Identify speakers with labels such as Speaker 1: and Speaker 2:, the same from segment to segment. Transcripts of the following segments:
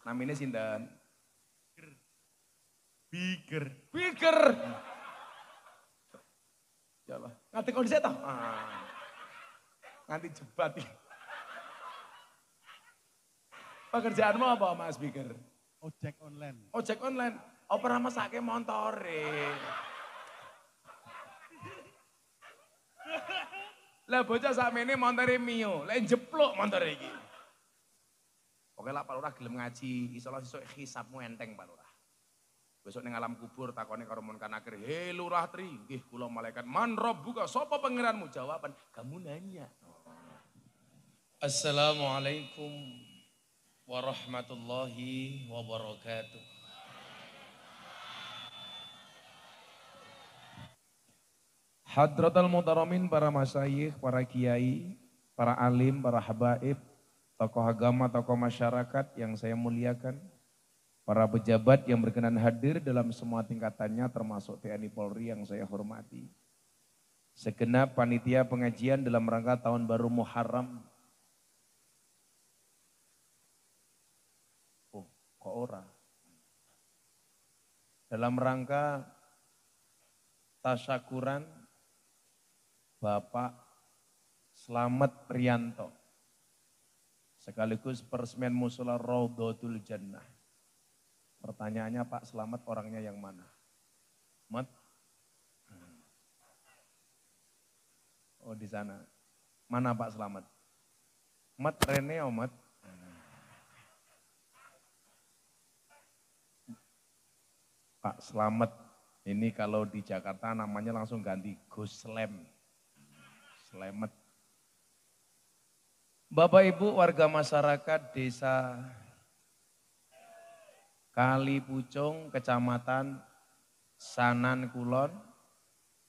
Speaker 1: Namanya sinten?
Speaker 2: Biger.
Speaker 1: Biger. Ya Allah, nganti kondisi toh. Nganti jebat. Pekerjaanmu apa Mas Biger?
Speaker 2: Ojek online.
Speaker 1: Ojek online. Oh pernah mesake montore. Lah bocah sakmene montore Mio, lek jeplok montore iki. Oke lah Pak Lurah gelem ngaji, isolah sesuk hisabmu enteng Pak Lurah. Besok ning alam kubur takone karo Munkar Nakir, "Hei Lurah Tri, nggih kula malaikat, man rabbuka? Sapa pangeranmu?" Jawaban, "Kamu nanya." Assalamualaikum warahmatullahi wabarakatuh. Hadratal Mutaramin, para masyayikh, para kiai, para alim, para habaib, tokoh agama, tokoh masyarakat yang saya muliakan, para pejabat yang berkenan hadir dalam semua tingkatannya termasuk TNI Polri yang saya hormati. Segenap panitia pengajian dalam rangka tahun baru Muharram. Oh, kok ora? Dalam rangka tasyakuran Bapak Slamet Priyanto sekaligus peresmian Mushola Raudhatul Jannah. Pertanyaannya Pak Slamet orangnya yang mana? Mat? Oh di sana. Mana Pak Slamet? Mat Rene oh Mat? Pak Slamet ini kalau di Jakarta namanya langsung ganti Gus Slem. Slemet. Bapak Ibu warga masyarakat desa Kali Pucung, Kecamatan Sanan Kulon,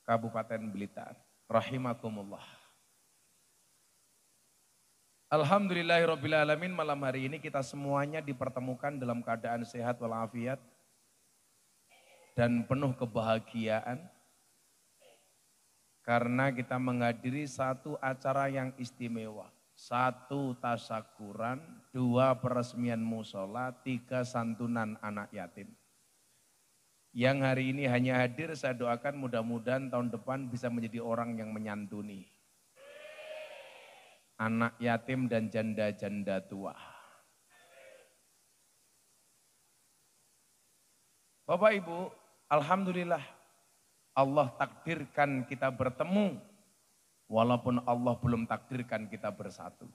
Speaker 1: Kabupaten Blitar. Rahimakumullah. Alhamdulillahirrabbilalamin, malam hari ini kita semuanya dipertemukan dalam keadaan sehat walafiat dan penuh kebahagiaan. Karena kita menghadiri satu acara yang istimewa. 1 tasyakuran, 2 peresmian musola, 3 santunan anak yatim. Yang hari ini hanya hadir, saya doakan mudah-mudahan tahun depan bisa menjadi orang yang menyantuni anak yatim dan janda-janda tua. Bapak Ibu, alhamdulillah Allah takdirkan kita bertemu, walaupun Allah belum takdirkan kita bersatu.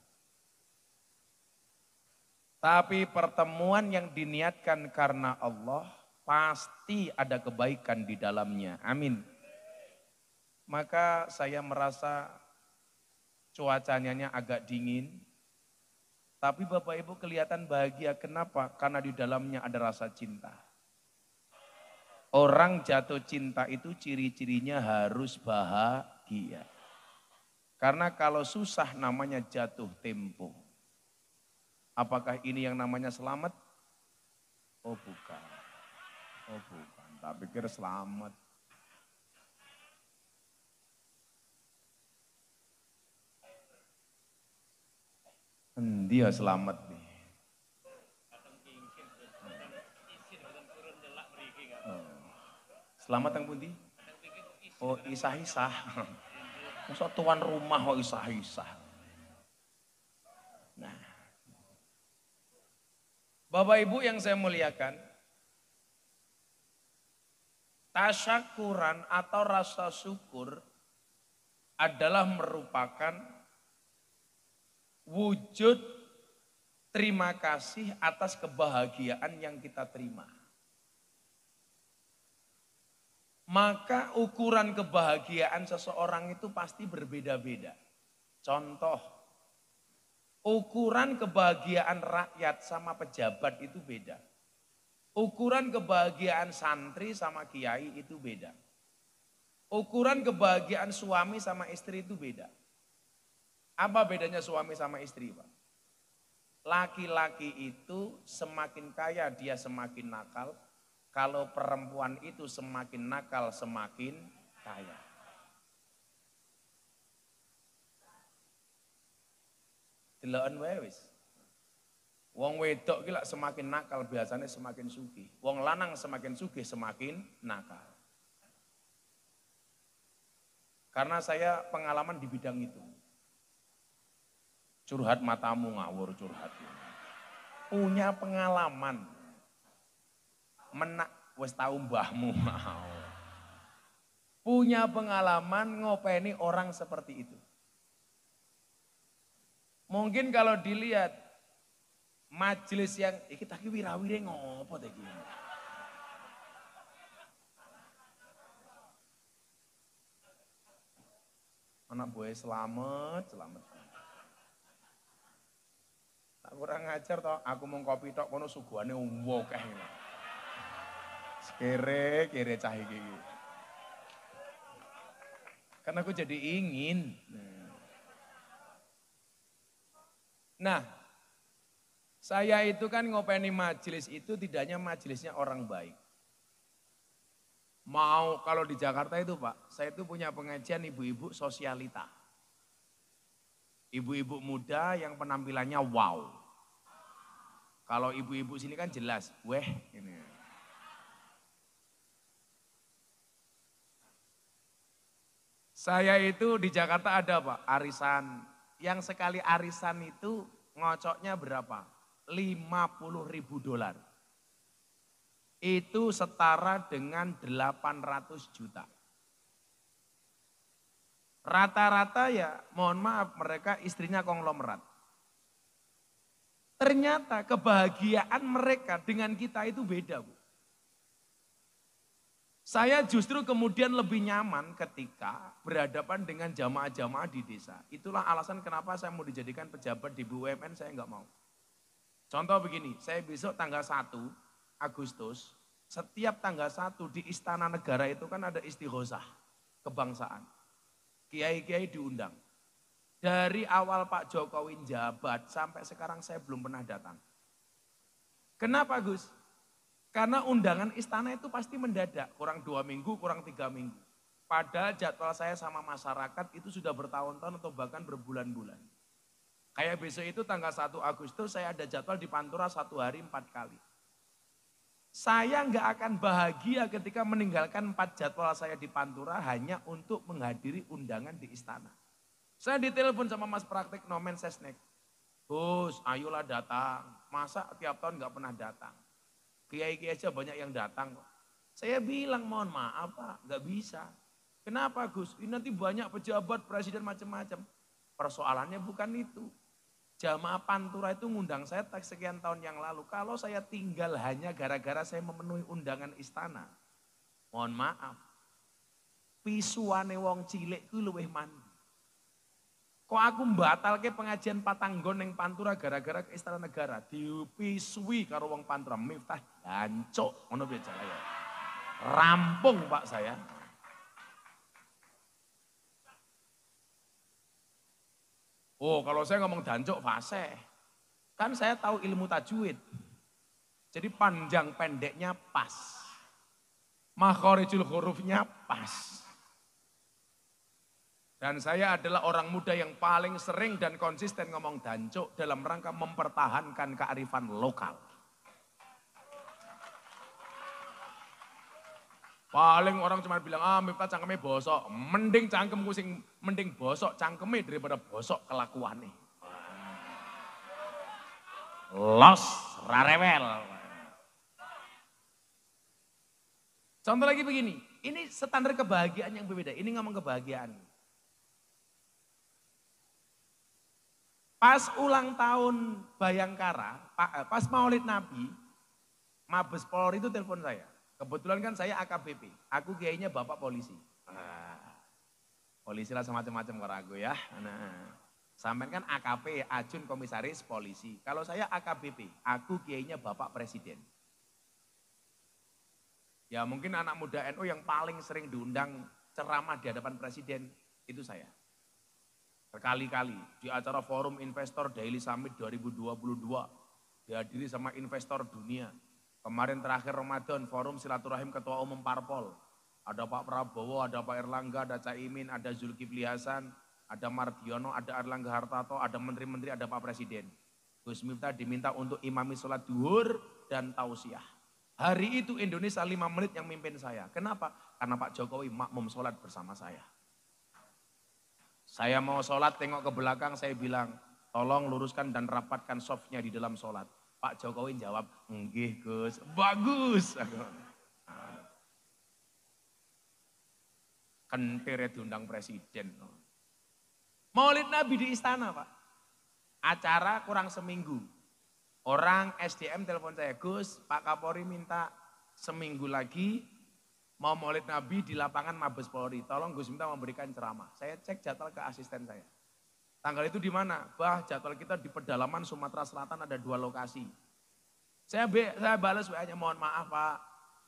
Speaker 1: Tapi pertemuan yang diniatkan karena Allah, pasti ada kebaikan di dalamnya. Amin. Maka saya merasa cuacanya agak dingin, tapi Bapak Ibu kelihatan bahagia. Kenapa? Karena di dalamnya ada rasa cinta. Orang jatuh cinta itu ciri-cirinya harus bahagia. Karena kalau susah namanya jatuh tempo. Apakah ini yang namanya selamat? Oh bukan. Oh bukan, tak pikir selamat. Dia selamat nih. Selamat yang pundi? Oh isah-isah. Masa tuan rumah kok isah-isah. Nah, Bapak Ibu yang saya muliakan, tasyakuran atau rasa syukur adalah merupakan wujud terima kasih atas kebahagiaan yang kita terima. Maka ukuran kebahagiaan seseorang itu pasti berbeda-beda. Contoh, ukuran kebahagiaan rakyat sama pejabat itu beda. Ukuran kebahagiaan santri sama kiai itu beda. Ukuran kebahagiaan suami sama istri itu beda. Apa bedanya suami sama istri, Pak? Laki-laki itu semakin kaya dia semakin nakal. Kalau perempuan itu semakin nakal semakin kaya. Deloken wae wis. Wong wedok ki lak semakin nakal biasanya semakin sugih. Wong lanang semakin sugih semakin nakal. Karena saya pengalaman di bidang itu. Curhat matamu ngawur curhat. Punya pengalaman. Menak wis tau mbahmu mau. Punya pengalaman ngopeni orang seperti itu. Mungkin kalau dilihat majelis yang iki tak wirawire ngopo ta iki. Anak buah selamat. Tak kurang ngajar toh, aku mau kopi tok kono suguhane akeh ngene. Kere cah iki. Karena aku jadi ingin. Nah, saya itu kan ngopeni majelis itu tidak hanya majelisnya orang baik. Mau kalau di Jakarta itu Pak, saya itu punya pengajian ibu-ibu sosialita. Ibu-ibu muda yang penampilannya wow. Kalau ibu-ibu sini kan jelas, weh ini. Saya itu di Jakarta ada Pak, arisan. Yang sekali arisan itu ngocoknya berapa? 50.000 dolar. Itu setara dengan 800 juta. Rata-rata ya mohon maaf mereka istrinya konglomerat. Ternyata kebahagiaan mereka dengan kita itu beda Bu. Saya justru kemudian lebih nyaman ketika berhadapan dengan jamaah-jamaah di desa. Itulah alasan kenapa saya mau dijadikan pejabat di BUMN, saya nggak mau. Contoh begini, saya besok tanggal 1 Agustus, setiap tanggal 1 di Istana Negara itu kan ada istighosah kebangsaan. Kiai-kiai diundang. Dari awal Pak Jokowi jabat sampai sekarang saya belum pernah datang. Kenapa Gus? Karena undangan istana itu pasti mendadak, kurang 2 minggu, kurang 3 minggu. Padahal jadwal saya sama masyarakat itu sudah bertahun-tahun atau bahkan berbulan-bulan. Kayak besok itu tanggal 1 Agustus saya ada jadwal di Pantura 1 hari 4 kali. Saya nggak akan bahagia ketika meninggalkan 4 jadwal saya di Pantura hanya untuk menghadiri undangan di istana. Saya ditelepon sama Mas Praktek Nomen Sesnek. Gus, ayolah datang. Masa tiap tahun nggak pernah datang? Kiai-kiai aja banyak yang datang kok. Saya bilang mohon maaf Pak, nggak bisa. Kenapa Gus? Ini nanti banyak pejabat, presiden macam-macam. Persoalannya bukan itu. Jamaah Pantura itu ngundang saya sekian tahun yang lalu. Kalau saya tinggal hanya gara-gara saya memenuhi undangan istana. Mohon maaf. Pisuane wong cilik ku luwih mandi. Kok aku mbatalke pengajian Patanggon yang Pantura gara-gara ke Istana Negara. Dipisui karo wong Pantura. Miftah jancuk. Ngono piye ya. Rampung Pak saya. Oh kalau saya ngomong jancuk fasih. Kan saya tahu ilmu tajwid. Jadi panjang pendeknya pas. Makhorijul hurufnya pas. Dan saya adalah orang muda yang paling sering dan konsisten ngomong dancuk dalam rangka mempertahankan kearifan lokal. Paling orang cuma bilang, Miftah cangkeme bosok. Mending cangkemku sing mending bosok cangkeme daripada bosok kelakuane. Los rarewel. Contoh lagi begini, ini standar kebahagiaan yang berbeda. Ini ngomong kebahagiaan. Pas ulang tahun Bayangkara, pas Maulid Nabi, Mabes Polri itu telepon saya. Kebetulan kan saya AKBP, aku kiainya bapak polisi. Polisi lah semacam-macam kalau aku ya. Sampai kan AKP, Ajun Komisaris Polisi. Kalau saya AKBP, aku kiainya bapak presiden. Ya mungkin anak muda NU yang paling sering diundang ceramah di hadapan presiden, itu saya. Berkali-kali di acara Forum Investor Daily Summit 2022 dihadiri sama investor dunia. Kemarin terakhir Ramadan Forum Silaturahim Ketua Umum Parpol. Ada Pak Prabowo, ada Pak Erlangga, ada Caimin, ada Zulkifli Hasan, ada Mardiono, ada Erlangga Hartarto, ada menteri-menteri, ada Pak Presiden. Gus Miftah diminta untuk imami sholat duhur dan tausiah. Hari itu Indonesia 5 menit yang mimpin saya. Kenapa? Karena Pak Jokowi makmum sholat bersama saya. Saya mau sholat tengok ke belakang, saya bilang, tolong luruskan dan rapatkan softnya di dalam sholat. Pak Jokowi jawab, nggih Gus, bagus. Kentirnya diundang presiden. Maulid Nabi di istana Pak. Acara kurang seminggu. Orang SDM telepon saya, Gus, Pak Kapolri minta seminggu lagi mau Maulid Nabi di lapangan Mabes Polri. Tolong Gus minta memberikan ceramah. Saya cek jadwal ke asisten saya. Tanggal itu di mana? Bah, jadwal kita di pedalaman Sumatera Selatan ada 2 lokasi. Saya balas WA-nya, mohon maaf Pak,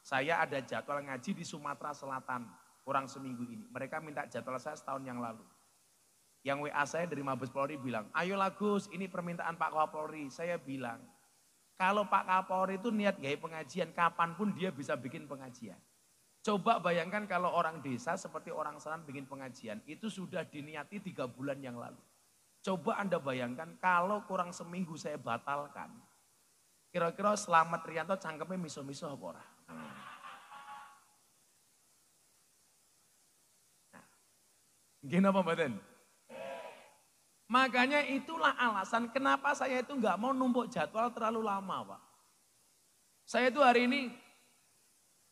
Speaker 1: saya ada jadwal ngaji di Sumatera Selatan kurang seminggu ini. Mereka minta jadwal saya setahun yang lalu. Yang WA saya dari Mabes Polri bilang, ayolah Gus, ini permintaan Pak Kapolri. Saya bilang, kalau Pak Kapolri itu niat gaya pengajian, kapanpun dia bisa bikin pengajian. Coba bayangkan kalau orang desa seperti orang Selan bikin pengajian, itu sudah diniati 3 bulan yang lalu. Coba Anda bayangkan kalau kurang seminggu saya batalkan. Kira-kira Slamet Rianto cangkemnya miso-miso apa ora? Gini apa mboten? Makanya itulah alasan kenapa saya itu nggak mau numpuk jadwal terlalu lama Pak. Saya itu hari ini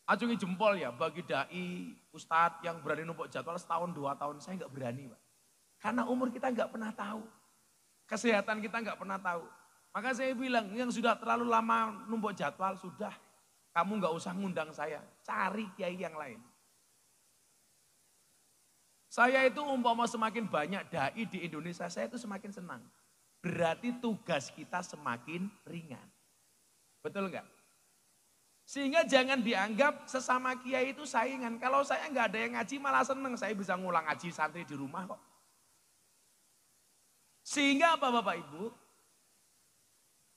Speaker 1: acungi jempol ya bagi dai, ustadz yang berani numpuk jadwal setahun 2 tahun, saya nggak berani Pak. Karena umur kita nggak pernah tahu, kesehatan kita nggak pernah tahu. Maka saya bilang yang sudah terlalu lama numpuk jadwal sudah, kamu nggak usah ngundang saya, cari kiai yang lain. Saya itu umpama semakin banyak dai di Indonesia, saya itu semakin senang. Berarti tugas kita semakin ringan. Betul enggak? Sehingga jangan dianggap sesama kiai itu saingan. Kalau saya nggak ada yang ngaji malah seneng, saya bisa ngulang ngaji santri di rumah kok. Sehingga apa Bapak Ibu?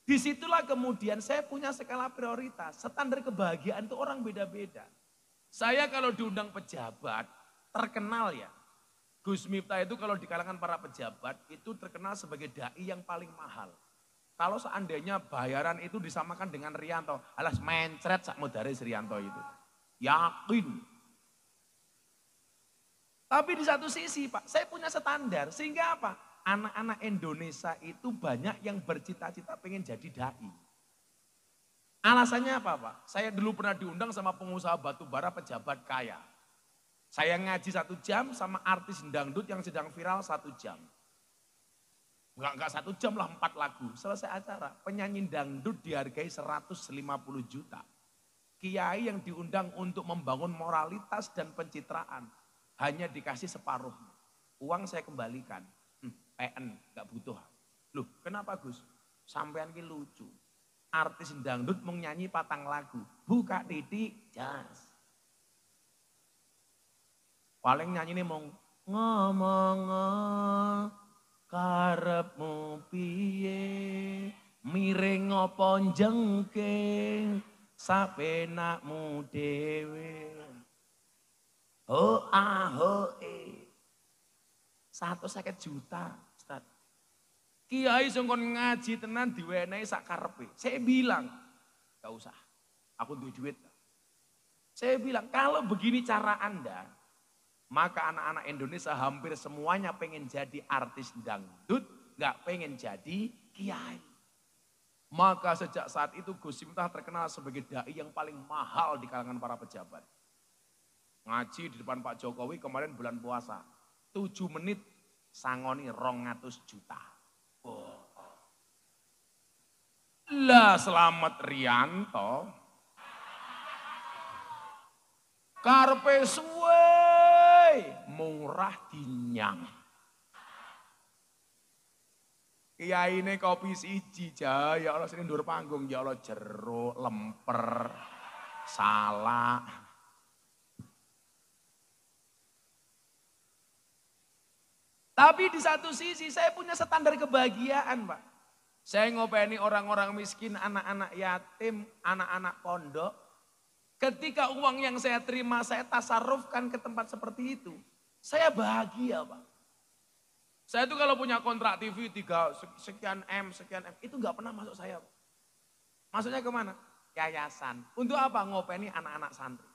Speaker 1: Disitulah kemudian saya punya skala prioritas. Standar kebahagiaan itu orang beda-beda. Saya kalau diundang pejabat, terkenal ya. Gus Miftah itu kalau di kalangan para pejabat itu terkenal sebagai dai yang paling mahal. Kalau seandainya bayaran itu disamakan dengan Rianto, alas mencret sak modaris Rianto itu. Yakin. Tapi di satu sisi Pak, saya punya standar. Sehingga apa? Anak-anak Indonesia itu banyak yang bercita-cita pengen jadi dai. Alasannya apa Pak? Saya dulu pernah diundang sama pengusaha batu bara pejabat kaya. Saya ngaji 1 jam sama artis dangdut yang sedang viral 1 jam. Enggak 1 jam lah 4 lagu. Selesai acara, penyanyi dangdut dihargai 150 juta. Kiai yang diundang untuk membangun moralitas dan pencitraan hanya dikasih separuh. Uang saya kembalikan. PN, enggak butuh. Loh kenapa Gus? Sampean ki lucu. Artis dangdut mau nyanyi 4 lagu. Buka titik, jas. Paling nyanyi ini mau ngomong karepmu piye miring apa jengking sapenakmu dhewe. Ho ho 150 juta, Ustaz. Kiai sing kon ngaji tenan diwenehi sak karepe. Saya bilang, enggak usah. Aku duwe duit. Saya bilang, kalau begini cara Anda, maka anak-anak Indonesia hampir semuanya pengen jadi artis dangdut, gak pengen jadi kiai. Maka sejak saat itu Gus Miftah terkenal sebagai dai yang paling mahal di kalangan para pejabat. Ngaji di depan Pak Jokowi kemarin bulan puasa, 7 menit sangoni 200 juta. Oh. Lah Slamet Rianto, karpe suwe. Murah dinyang. Kiai ini kopi siji ja, ya Allah sini ndur panggung, ya Allah jeruk, lemper, salak. Tapi di satu sisi saya punya standar kebahagiaan Pak. Saya ngopeni orang-orang miskin, anak-anak yatim, anak-anak pondok. Ketika uang yang saya terima saya tasarrufkan ke tempat seperti itu. Saya bahagia Pak. Saya tuh kalau punya kontrak TV 3 sekian M, itu nggak pernah masuk saya. Masuknya kemana? Yayasan. Untuk apa? Ngopeni anak-anak santri.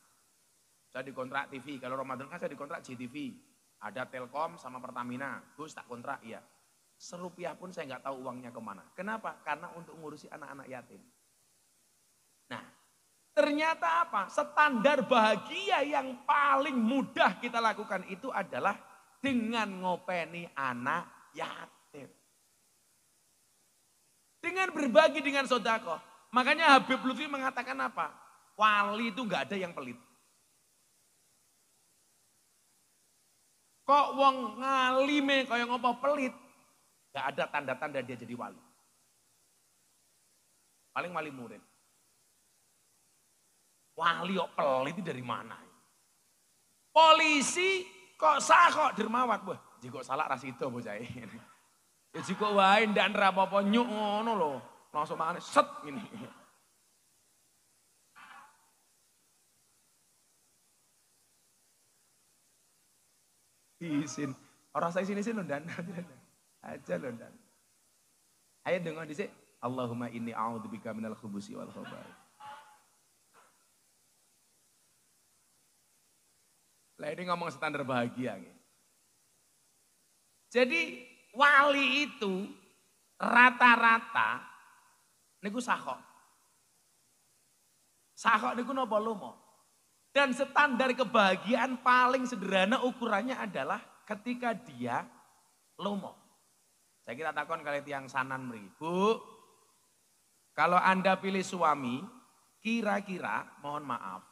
Speaker 1: Saya dikontrak TV, kalau Ramadan kan saya dikontrak JTV. Ada Telkom sama Pertamina, Gus tak kontrak, iya. Serupiah pun saya nggak tahu uangnya kemana. Kenapa? Karena untuk ngurusi anak-anak yatim. Nah, ternyata apa? Standar bahagia yang paling mudah kita lakukan itu adalah dengan ngopeni anak yatim. Dengan berbagi dengan sodako. Makanya Habib Lutfi mengatakan apa? Wali itu nggak ada yang pelit. Kok wong ngalime kaya ngopo pelit? Gak ada tanda-tanda dia jadi wali. Paling wali murid. Wali kok pelit itu dari mana? Polisi kok sah kok dermawat. Wah, jika salah rasido bocah ini. Ya jika wae ndak apa-apa nyuk ngono lho. Langsung mangane set ngene. Isin. Orang saya sini-sini lho dan. Aja lho dan. Ayo dengar dhisik. Allahumma inni a'udzubika minal khubusi wal khaba'ith. Lah ini ngomong standar bahagia. Jadi wali itu rata-rata niku sakok. Sakok niku napa lomo. Dan standar kebahagiaan paling sederhana ukurannya adalah ketika dia lomo. Saya kira takon kali tiang sanan mri. Bu, kalau Anda pilih suami, kira-kira mohon maaf.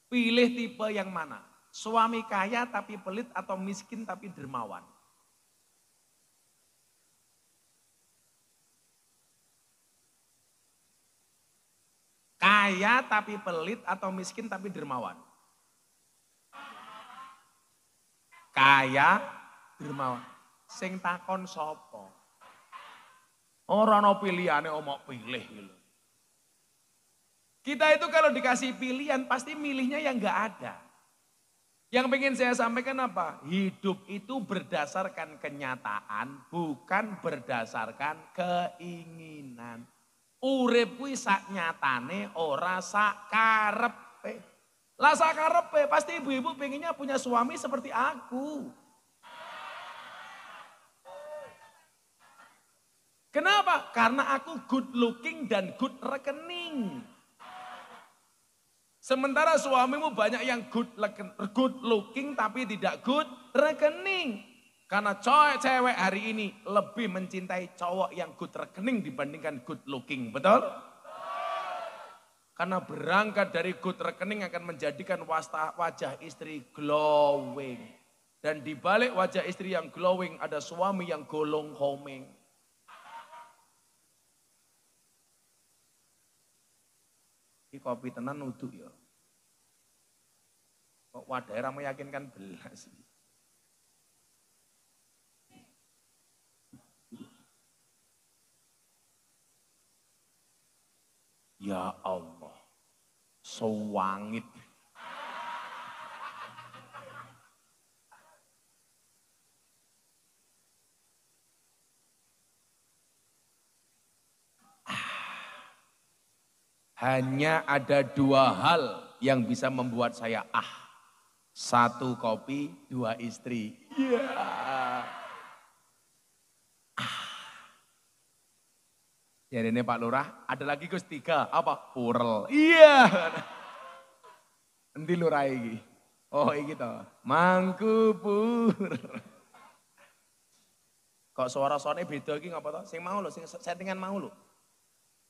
Speaker 1: Pilih tipe yang mana? Suami kaya tapi pelit atau miskin tapi dermawan? Kaya tapi pelit atau miskin tapi dermawan? Kaya, dermawan. Sing takon sapa? Ora ana pilihane omok pilih gitu. Kita itu kalau dikasih pilihan pasti milihnya yang enggak ada. Yang pengen saya sampaikan apa? Hidup itu berdasarkan kenyataan, bukan berdasarkan keinginan. Urip kuwi sak nyatane ora sak karepe. Lah sak karepe pasti ibu-ibu pengennya punya suami seperti aku. Kenapa? Karena aku good looking dan good rekening. Sementara suamimu banyak yang good looking tapi tidak good rekening. Karena cewek hari ini lebih mencintai cowok yang good rekening dibandingkan good looking. Betul? Karena berangkat dari good rekening akan menjadikan wajah istri glowing. Dan di balik wajah istri yang glowing ada suami yang golong homing. Ini kopi tenan nuduh ya. Kok wadah ra meyakinkan belas. Ya Allah. Sewangit. Hanya ada dua hal yang bisa membuat saya Satu kopi, dua istri. Ya. Ya ini Pak Lurah, ada lagi Gus 3, apa? Purel. Iya. Endi lurah iki? Oh iki to, Mangkupur. Kok suara-suaranya beda iki ngapa to? Sing mau lho, sing settingan mau lho.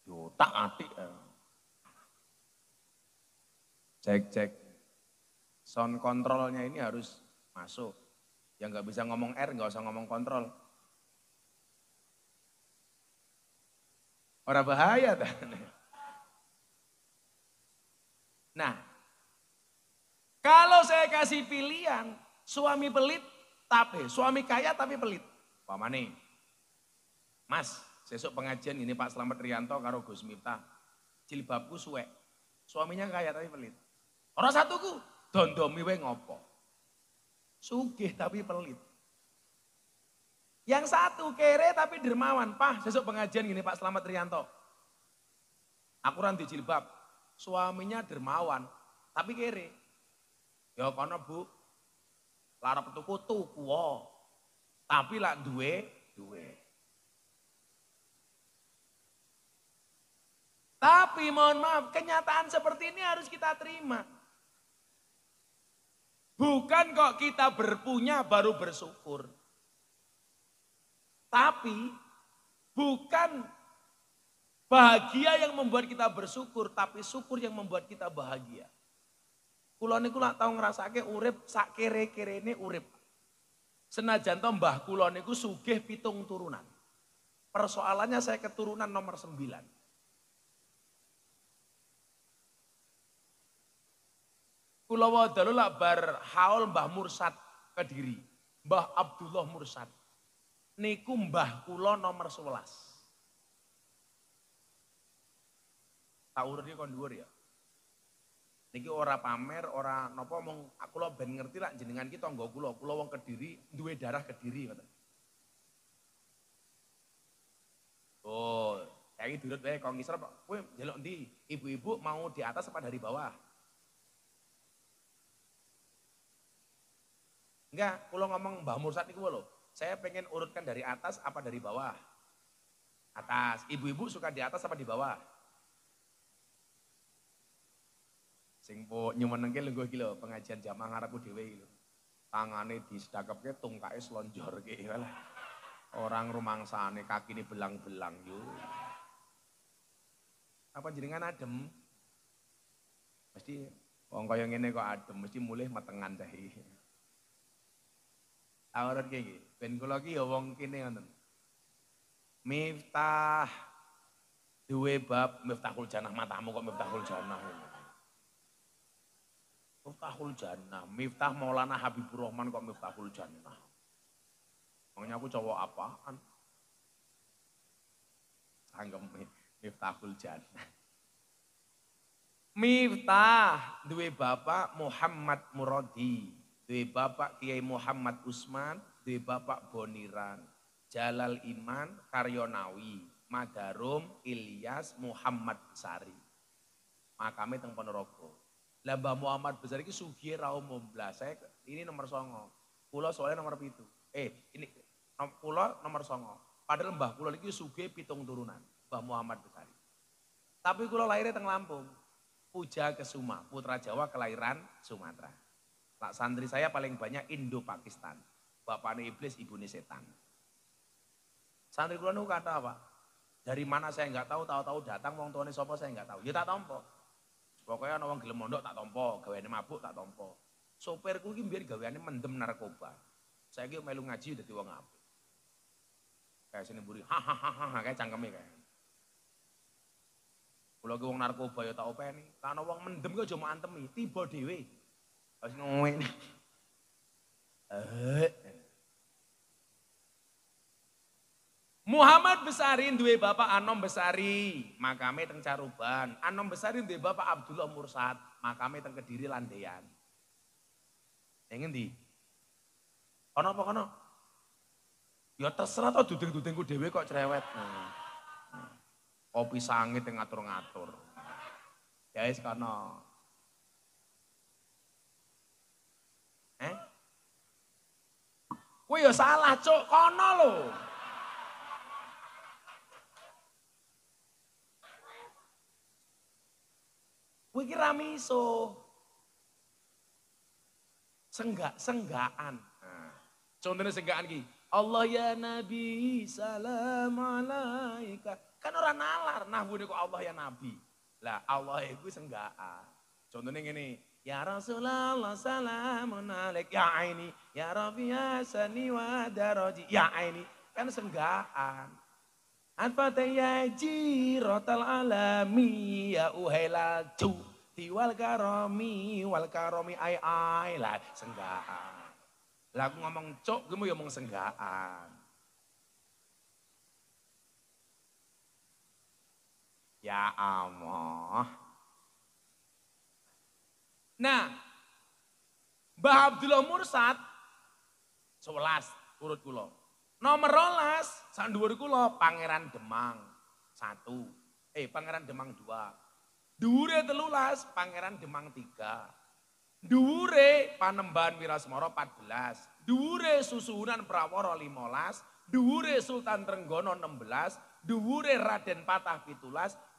Speaker 1: Yo tak atik. Cek. Sound kontrolnya ini harus masuk. Yang nggak bisa ngomong R, nggak usah ngomong kontrol. Orang bahaya. Nah, kalau saya kasih pilihan, suami pelit, suami kaya tapi pelit. Pamane, Mas, besok pengajian ini Pak Slamet Rianto karo Gus Miftah. Jilbabku suwek, suaminya kaya tapi pelit. Orang satuku, dondomi we ngopo. Sugih tapi pelit. Yang satu kere tapi dermawan. Pak, besok pengajian gini Pak Slamet Rianto. Aku ranti jilbab. Suaminya dermawan, tapi kere. Ya kono Bu, lara petuku tuku. Tapi lah duwe. Tapi mohon maaf, kenyataan seperti ini harus kita terima. Bukan kok kita berpunya baru bersyukur. Tapi bukan bahagia yang membuat kita bersyukur, tapi syukur yang membuat kita bahagia. Kula niku lak tau ngrasake urip sak kere-kerene urip. Senajan to mbah kula niku sugih 7 turunan. Persoalannya saya keturunan nomor 9. Kula wadalu lak bar haul Mbah Mursad Kediri. Mbah Abdullah Mursad. Niku mbah kula nomor 11. Tak urutnya kon dhuwur ya. Niki ora pamer, ora napa mong kula ben ngerti lak jenengan ki tangga kula wong Kediri, duwe darah Kediri ngoten. Oh, saiki durut wae kok ngisor kowe njaluk ndi? Ibu-ibu mau di atas apa dari bawah? Enggak, kula ngomong Mbah Mursad niku lho. Saya pengen urutkan dari atas apa dari bawah? Atas. Ibu-ibu suka di atas apa di bawah? Sing po nyumenengke lungguh iki lho, pengajian jamaah ngarepku dhewe iki lho. Tangane disedakepke tungkae slonjorke lah. Orang rumangsane kakine belang-belang yo. Apa jenengan adem? Mesti wong kaya ngene kok adem, mesti mulih metengan dahi. Awrat kayak gini, ben kula ki ya wong kene ngoten. Miftah duwe bab Miftahul Jannah, matamu kok Miftahul Jannah. Miftahul Jannah, Miftah Maulana Habibur Rahman kok Miftahul Jannah. Makanya aku cowok apaan? Anggap Miftahul Jannah. Miftah duwe bapak Muhammad Muradi. Duwe bapak Kiai Muhammad Usman, duwe bapak Boniran, Jalal Iman, Karyonawi, Madarum, Ilyas, Muhammad Besari. Makame teng Ponorogo. Lah Mbah Muhammad Besari iki sugih ra umum. Lah saya ini nomor 9. Kula soalnya nomor 7. Ini kula nomor 9. Padahal mbah kula iki sugih 7 turunan, Mbah Muhammad Besari. Tapi kula lahirnya teng Lampung. Puja Kesuma, putra Jawa kelahiran Sumatera. Pak santri saya paling banyak Indo-Pakistan. Bapaknya iblis, ibunya setan. Santri kula niku kata apa? Dari mana saya nggak tahu, tahu-tahu datang wong tuane sapa saya nggak tahu. Ya tak tampa. Pokoknya ana wong gelem mondok tak tampa, gaweane mabuk tak tampa. Sopirku iki mbiyen gaweane mendem narkoba. Saiki melu ngaji dadi wong apik. Kayak sini mburi, hahaha kayak cangkeme kayak. Kula ki wong narkoba ya tak openi. Karena wong mendem ki aja mau antemi, tiba dhewe. Harus ngomongin. Muhammad Besari duwe bapak Anom Besari, makame teng Caruban. Anom Besari duwe bapak Abdullah Mursad, makame teng Kediri Landean. Yang ngendi? Kono apa kono? Ya terserah to duding-dudingku dhewe kok cerewet. Kopi sangit yang ngatur-ngatur. Ya wis kono. Kowe ya salah, Cuk, kono lho. Kowe iki ra miso. Senggaan. Nah, contohnya senggaan iki. Allah ya Nabi, salam alaika. Kan orang nalar, nahwune kok Allah ya Nabi. Lah Allah itu senggaan. Contohnya gini, ya Rasulullah salamun alaik, ya aini, ya Rabbi hasani wa daraji, ya aini. Kan senggaan. Al-Fatihah jirotal alami ya uhailal ju. Wal karomi ay lah senggaan. Lah aku ngomong cok, gue mau ngomong senggaan. Ya Allah. Nah, Mbah Abdullah Mursad 11 urut kula. Nomor 12, sak dhuwur kula Pangeran Demang 1. Pangeran Demang 2. Dhuwure 13 Pangeran Demang 3. Dhuwure Panembahan Wirasmara 14. Dhuwure Susuhunan Prawara 15. Dhuwure Sultan Trenggono 16. Dhuwure Raden Patah 17.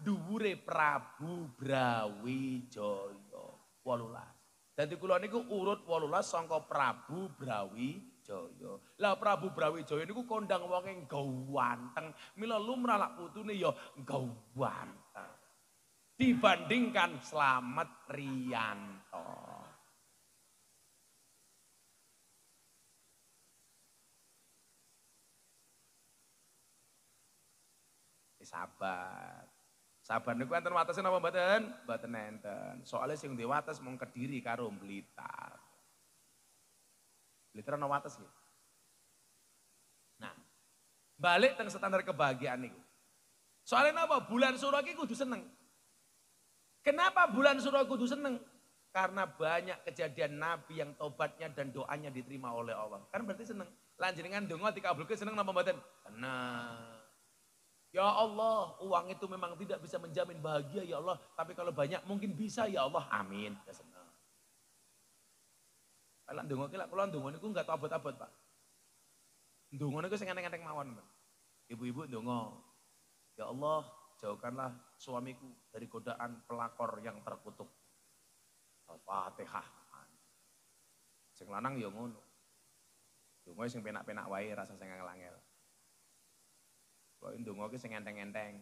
Speaker 1: Dhuwure Prabu Brawijaya 18. Dadi kula niku urut 18 sangka Prabu Brawijaya. Lah Prabu Brawijaya niku kondang wonge gawanteng. Mila lumrah lak putune ya gawanteng. Dibandingkan Slamet Riyanto. Sabar. Sabar niku enten watese napa mboten? Mboten enten. Soale sing duwe wates mung Kediri karo Blitar. Blitar ana wates nggih. Nah, balik teng standar kebahagiaan niku. Soalnya napa? Bulan Suro iki kudu seneng. Kenapa bulan Suro kudu seneng? Karena banyak kejadian Nabi yang tobatnya dan doanya diterima oleh Allah. Kan berarti seneng. Lan jenengan donga dikabulke seneng napa mboten? Tenang. Ya Allah, uang itu memang tidak bisa menjamin bahagia ya Allah. Tapi kalau banyak mungkin bisa ya Allah. Amin. Ya senang. Kalau ndonga ki lak kula ndonga niku enggak abot-abot, Pak. Ndonga niku sing enteng-enteng mawon, Pak. Ibu-ibu ndonga. Ya Allah, jauhkanlah suamiku dari godaan pelakor yang terkutuk. Al-Fatihah. Sing lanang ya ngono. Ndonga sing penak-penak wae rasa sing angel-angel. Kok ndonga ki sing enteng-enteng.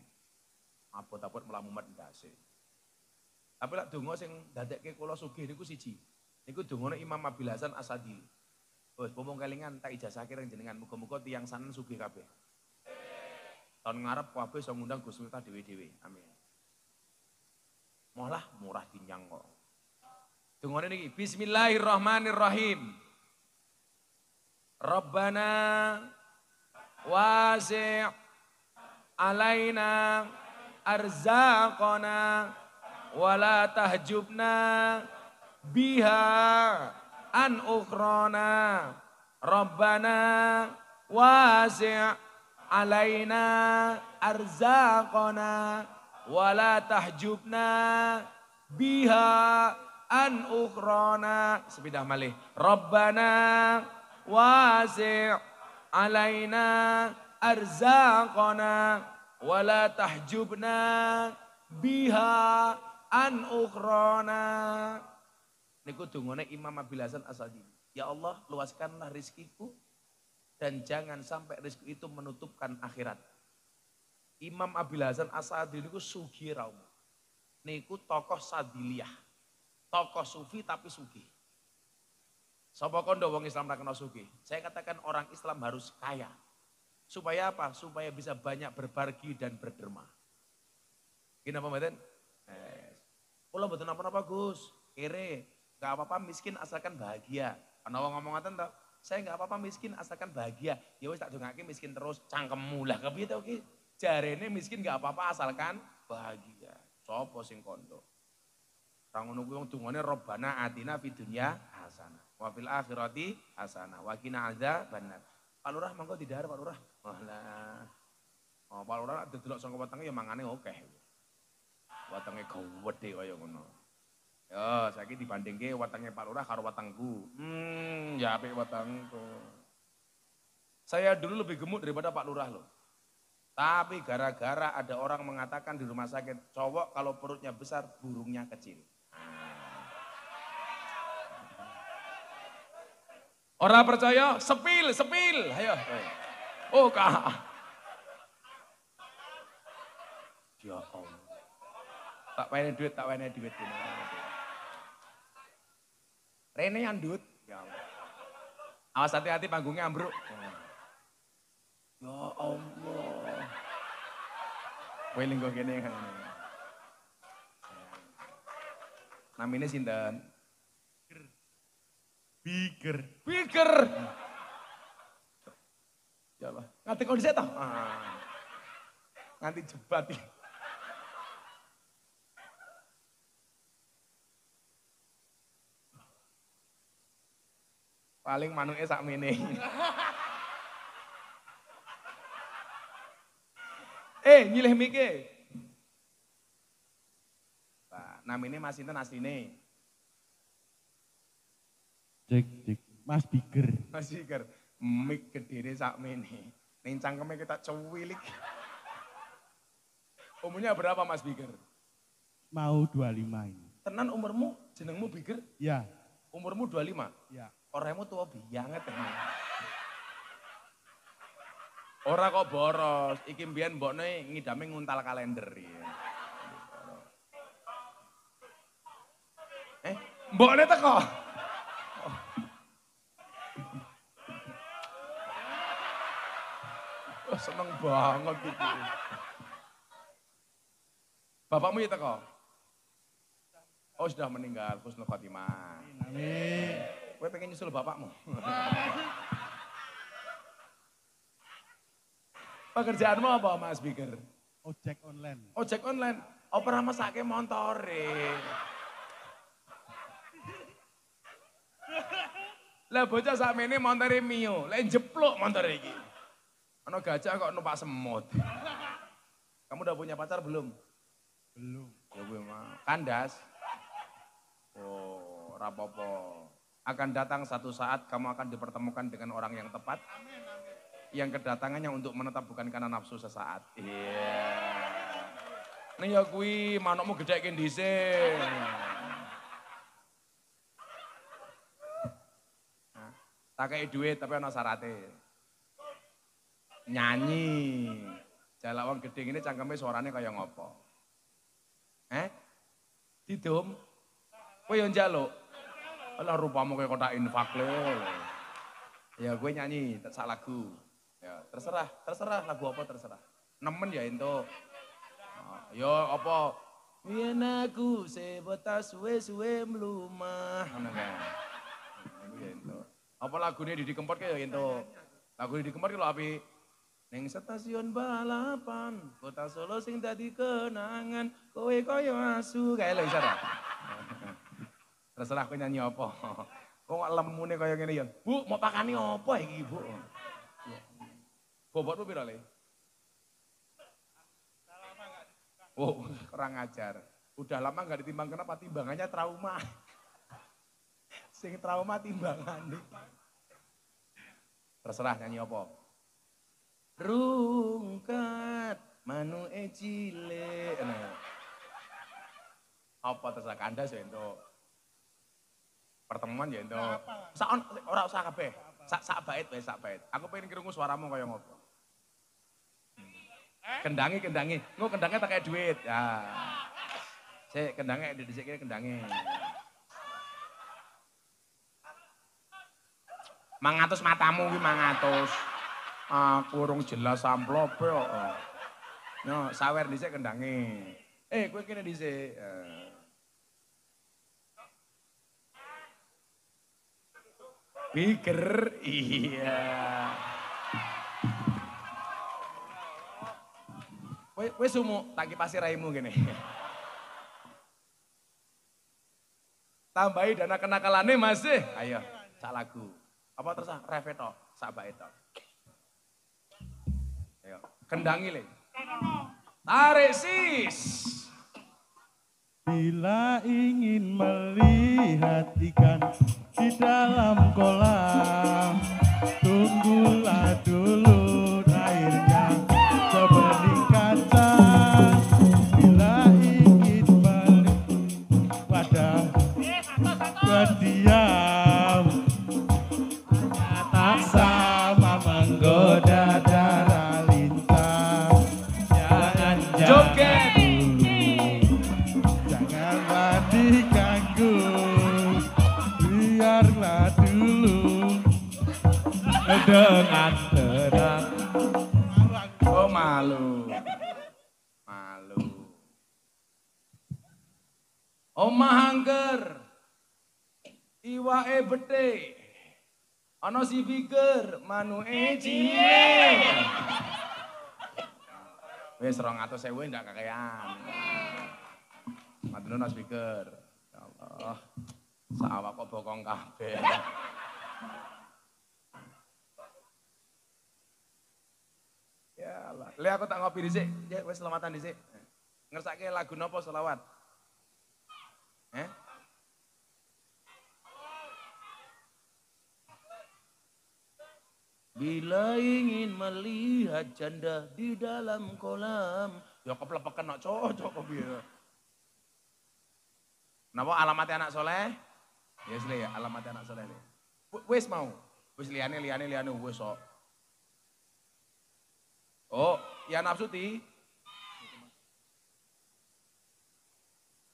Speaker 1: Abot-abot mlaku mumet ndase. Tapi lek donga sing dadekke kula sugih niku siji. Niku dongane Imam Abil Hasan Asadili. Wes pomong kelingan tak ijazahke reng jenengan muga-muga tiyang sanen sugih kabeh. Tahun ngarep kabeh iso ngundang Gus Miftah dhewe-dhewe. Amin. Malah murah dinyang kok. Dongane niki Bismillahirrahmanirrahim. Rabbana wasi' alaina arzaqana wala tahjubna biha an ukhrana Rabbana wasi' alaina arzaqana wala tahjubna biha an ukhrana sepidah malih Rabbana wasi' alaina arzaqana wala tahjubna biha an ukhrana. Niku dungane Imam Abil Hasan Asadili. Ya Allah, luaskanlah rizkiku dan jangan sampai rizki itu menutupkan akhirat. Imam Abil Hasan Asadili niku sugih raum. Niku tokoh Sadiliyah. Tokoh sufi tapi sugih. Sapa kondo wong Islam ra kena sugih? Saya katakan orang Islam harus kaya. Supaya apa? Supaya bisa banyak berbagi dan berderma. Gini apa mboten? Kula mboten napa-napa Gus. Kere, enggak apa-apa miskin asalkan bahagia. Ana wong ngomong ngoten to, saya enggak apa-apa miskin asalkan bahagia. Ya wis tak dongake miskin terus cangkemmu lah kepiye to ki? Jarene miskin enggak apa-apa asalkan bahagia. Sopo sing kondo? Ra ngono kuwi wong dungane Robbana atina fid dunya hasanah wa fil akhirati hasanah wa qina adzabannar. Pak Lurah monggo didahar Pak Lurah. Walah. Oh, Pak Lurah delok saka wetenge ya mangane akeh. Wetenge gawedhe kaya ngono. Ya, saiki dibandingke wetenge Pak Lurah karo wetengku. Ya apik wetengku. Saya dulu lebih gemuk daripada Pak Lurah loh. Tapi gara-gara ada orang mengatakan di rumah sakit, cowok kalau perutnya besar, burungnya kecil. Orang percaya, sepil. Ayo. Oh kak. Ya Allah. Tak wene duit. Rene andut. Ya Allah. Awas hati-hati panggungnya ambruk. Ya Allah. Kowe linggo kene kan. Namine sinten? Biker. Ya Allah, nganti kondisi toh. Nganti jebat. Paling manuke sakmene. Nyilih mike. Pak, namanya Mas Sinten asline.
Speaker 2: Cek, Mas Biger.
Speaker 1: Mas Biger, mik gedene sakmene. Ning cangkeme kita cuwilik. Umurnya berapa Mas Biger?
Speaker 2: Mau 25 ini.
Speaker 1: Tenan umurmu, jenengmu Biger?
Speaker 2: Ya.
Speaker 1: Umurmu 25?
Speaker 2: Ya.
Speaker 1: Orangmu tua banget tenan. Ora kok boros, iki mbiyen mbokne ngidame nguntal kalender ya. Mbokne teko. Oh, seneng banget iki. Bapakmu ya teko? Oh, sudah meninggal, Husnul Khotimah.
Speaker 2: Amin.
Speaker 1: Kowe pengen nyusul bapakmu? Pekerjaanmu apa Mas Biger?
Speaker 2: Ojek online.
Speaker 1: Ojek online? Apa ora mesake montore? Lah bocah sakmene montore Mio, lek jeplok montore iki. Ana gajah kok numpak semut. Kamu udah punya pacar belum?
Speaker 2: Belum.
Speaker 1: Ya gue mah. Kandas? Oh, rapopo. Akan datang satu saat kamu akan dipertemukan dengan orang yang tepat. Yang kedatangannya untuk menetap bukan karena nafsu sesaat. Iya. Nih ya kui, manukmu gedekin dhisik. Tak kei duit tapi ana syarate. Nyanyi. Jalak wong gedhe ngene cangkeme suarane kaya ngopo? Didum? Kowe yo njaluk. Alah rupamu kaya kotak infak le. Ya gue nyanyi sak lagu. Ya, terserah lagu apa terserah. Nemen ya ento. Yo apa? Yen aku sebeta suwe-suwe mlumah. Ngono kae. Iku ya ento. Apa lagune Didi Kempot kae ya ento. Lagu Didi Kempot ki lho apik. Ning stasiun balapan, kota Solo sing dadi kenangan, kowe koyo asu kae lho iso ta. Terserah kowe nyanyi apa. Kok lemune kaya ngene ya. Bu, mau pakani apa iki, Bu? Bobotmu piro le? Oh, kurang ajar. Udah lama gak ditimbang, kenapa? Timbangannya trauma. Sing trauma timbangan. Terserah nyanyi apa? Rungkat manu ecile. Apa terserah kandas ya itu? Pertemuan ya itu. Ora usah kabeh. Sak bait wae sak bait. Aku pengen krungu suaramu kaya ngopo. Kendangi. Engko kendangnya tak kayak duit. Ya. Sik kendangnya dhisik kendangnya. 500 matamu ki 500. Aku urung jelas amplope kok. No, sawer dhisik kendangnya. Kowe kene dhisik. Biger, iya. Wes sumu, tak kipasi raimu gini. Tambahi dana kenakalane masih. Ayo, sak lagu. Apa terus reveto, sak baeto. Ayo, kendangi le. Tarik sis.
Speaker 2: Bila ingin melihat ikan di dalam kolam, tunggulah dulu airnya sebening kaca. Bila ingin balik pada berdiam, hanya tak sama menggoda darah lintang. Jangan joget diganggu, biarlah dulu dengan tenang.
Speaker 1: Oh malu. Omah angker, iwake bethe, ana si Biger, manuke cilik. Wis 200.000 ndak kakean. Matur nuwun Mas Biger. Ya Allah. Sawak kok bokong kabeh. Ya Allah. Le aku tak ngopi dhisik, ya wis selamatan dhisik. Ngersake lagu napa selawat? Bila ingin melihat janda di dalam kolam. Ya keplepekan nak cocok kok piye. Napa alamatnya anak soleh? Yes le ya, alamatnya anak soleh le. Wis mau. Wis liane wis kok. Oh, ya nafsuti.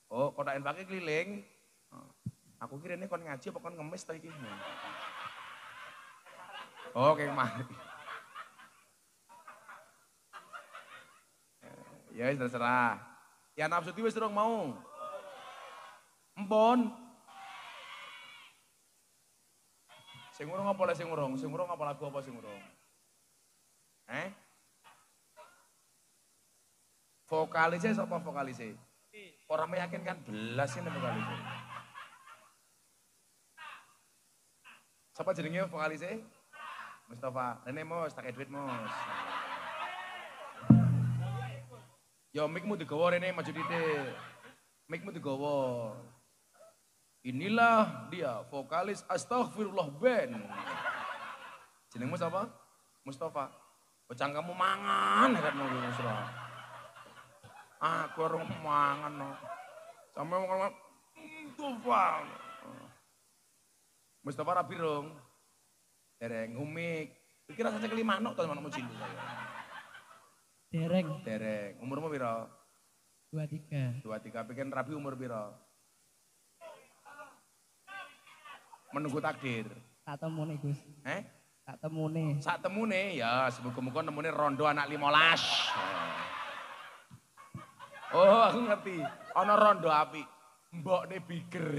Speaker 1: Oh, kotakin pakai keliling. Aku kira ini kon ngaji apa kon ngemis ta iki. Oh, kayak mari. Ya wis terserah. Ya nafsuti wis durung mau. Empun. Sing urung apa le sing urung? Sing urung apa lagu apa sing urung? Vokalisnya sapa vokalisnya? Orang meyakinkan belas ini vokalisnya. Siapa jenenge vokalisnya? Mustafa. Rene Mos, tak duit Mos. Yo mikmu digawa rene maju titik. Mikmu digawa. Inilah dia vokalis Astaghfirullah Band. Jenengmu siapa? Mustafa. Bocang kamu mangan kan mau Mustafa. Aku orang mangan no. Sampai ngomong Mustafa. Mustafa rapi dong. Dereng ngumik. Iki rasane kelima nok to manukmu cindu saya. Dereng. Umurmu piro?
Speaker 2: 23.
Speaker 1: 23. Bikin rabi umur piro? Menunggu takdir.
Speaker 2: Tak temune Gus. Tak temune.
Speaker 1: Sak temune ya semoga-moga nemune rondo anak 15. Oh, aku ngerti. Ana rondo apik. Mbokne biger.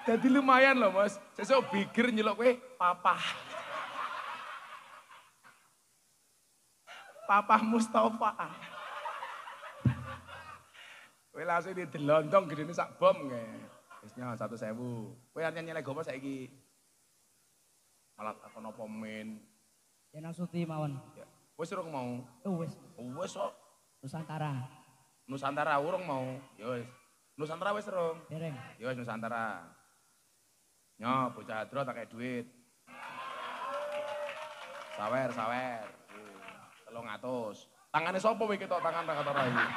Speaker 1: Jadi lumayan loh Mas. Sesuk biger nyeluk kowe papa. Papa Mustafa. Kowe langsung didelontong gedene sak bom nge. Wis nyo 100.000. Kowe arep nyanyi lagu apa saiki? Malah aku nopo men.
Speaker 2: Ya nafsuti mawon.
Speaker 1: Ya. Wis urung mau.
Speaker 2: Wis.
Speaker 1: Wis kok.
Speaker 2: Nusantara.
Speaker 1: Nusantara urung mau. Ya wis. Nusantara wis urung.
Speaker 2: Dereng.
Speaker 1: Ya wis Nusantara. Nyo bocah adro tak kayak duit. Sawer. 300. Tangannya sapa kowe ketok tangan tak kata iki.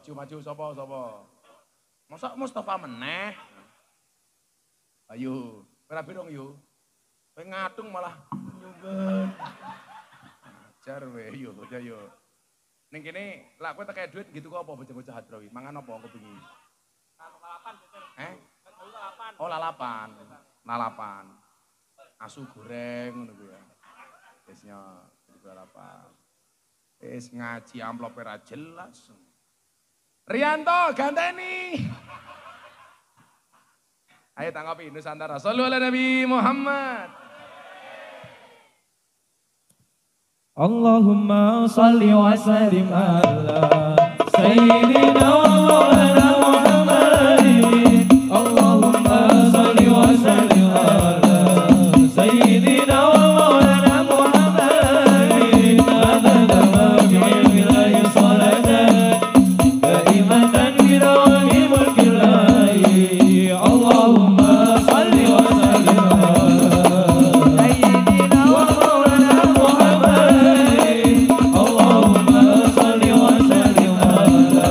Speaker 1: Maju sapa? Masa Mustafa meneh? Ayo, rapi dong yuk. Kowe ngatung malah nyungken. Ajar we yo. Ning kene lak kowe tak duit gitu kok apa bocah-bocah hadrawi? Mangan apa aku bengi? Lalapan. Oh, lalapan. Asu goreng ngono kuwi ya. Wis nyo lalapan. Wis ngaji amplop ora jelas. Rianto ganteni. Ayo tanggapi Nusantara. Shallu ala Nabi Muhammad.
Speaker 2: Allahumma shalli wa sallim ala sayyidina wa maulana Muhammadin. Allahumma shalli wa sallim ala sayyidina wa maulana Muhammadin. Adada ma bi'il wilayah salatan kaimatan birawi mulkillahi. Allahumma shalli wa sallim ala sayyidina wa maulana Muhammadin. Allahumma shalli wa sallim ala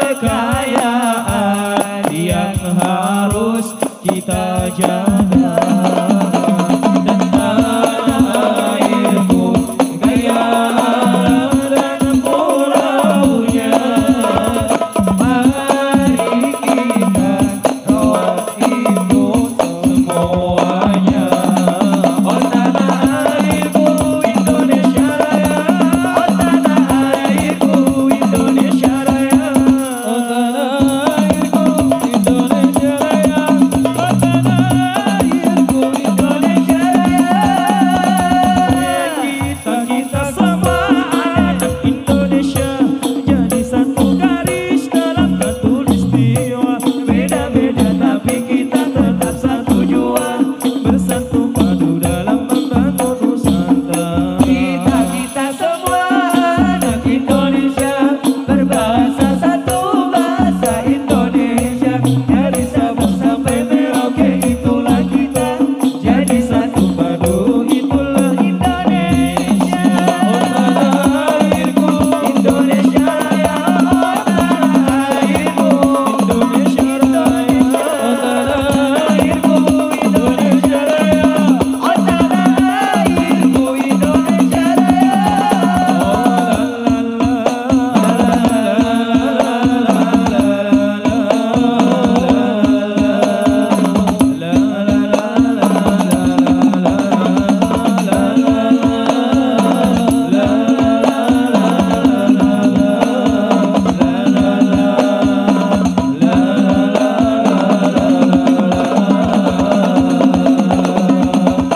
Speaker 2: kekayaan yang harus kita jaga. Dan tanah airku kaya alam dan pulaunya. Mari kita rawat itu semuanya. Oh tanah airku Indonesia Raya, oh tanah airku Indonesia Raya, oh tanah airku Indonesia Raya, oh tanah airku Indonesia Raya. Kita semua anak Indonesia jadi satu garis dalam khatulistiwa. Beda-beda tapi kita tetap satu jua, bersatu padu dalam membangun Nusantara. Kita semua anak Indonesia berbahasa satu, bahasa Indonesia. Dari Sabang sampai Merauke itulah kita, jadi satu padu itulah Indonesia. Oh tanah airku Indonesia Raya, oh tanah airku Indonesia Raya, oh tanah airku Indonesia Raya, oh tanah airku Indonesia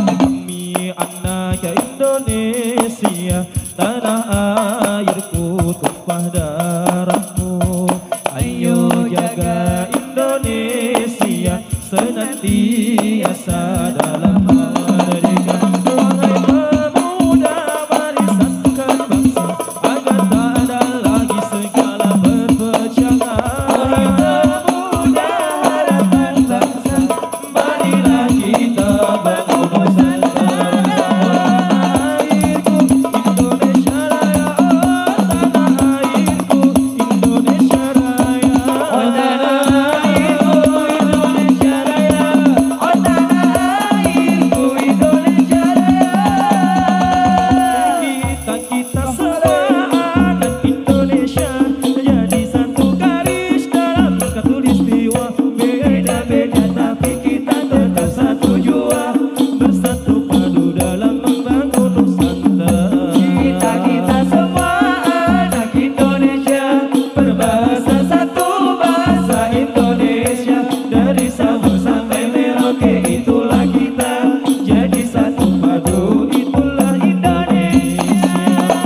Speaker 2: Demi anak Indonesia, tanah airku tumpah darahmu. Ayo jaga Indonesia senantiasa dalam merdeka. Wahai pemuda, mari satukan bangsa agar tak ada lagi segala perpecahan. Wahai pemuda, harapan bangsa, marilah kita bangun Nusantara. Oh tanah airku Indonesia Raya, oh tanah airku Indonesia Raya, oh tanah airku Indonesia Raya. Kita semua anak Indonesia jadi satu garis dalam khatulistiwa. Beda-beda tapi kita tetap satu jua, bersatu padu dalam membangun Nusantara. Kita semua anak Indonesia berbahasa satu, bahasa Indonesia. Dari Sabang sampai Merauke itulah kita, jadi satu padu itulah Indonesia.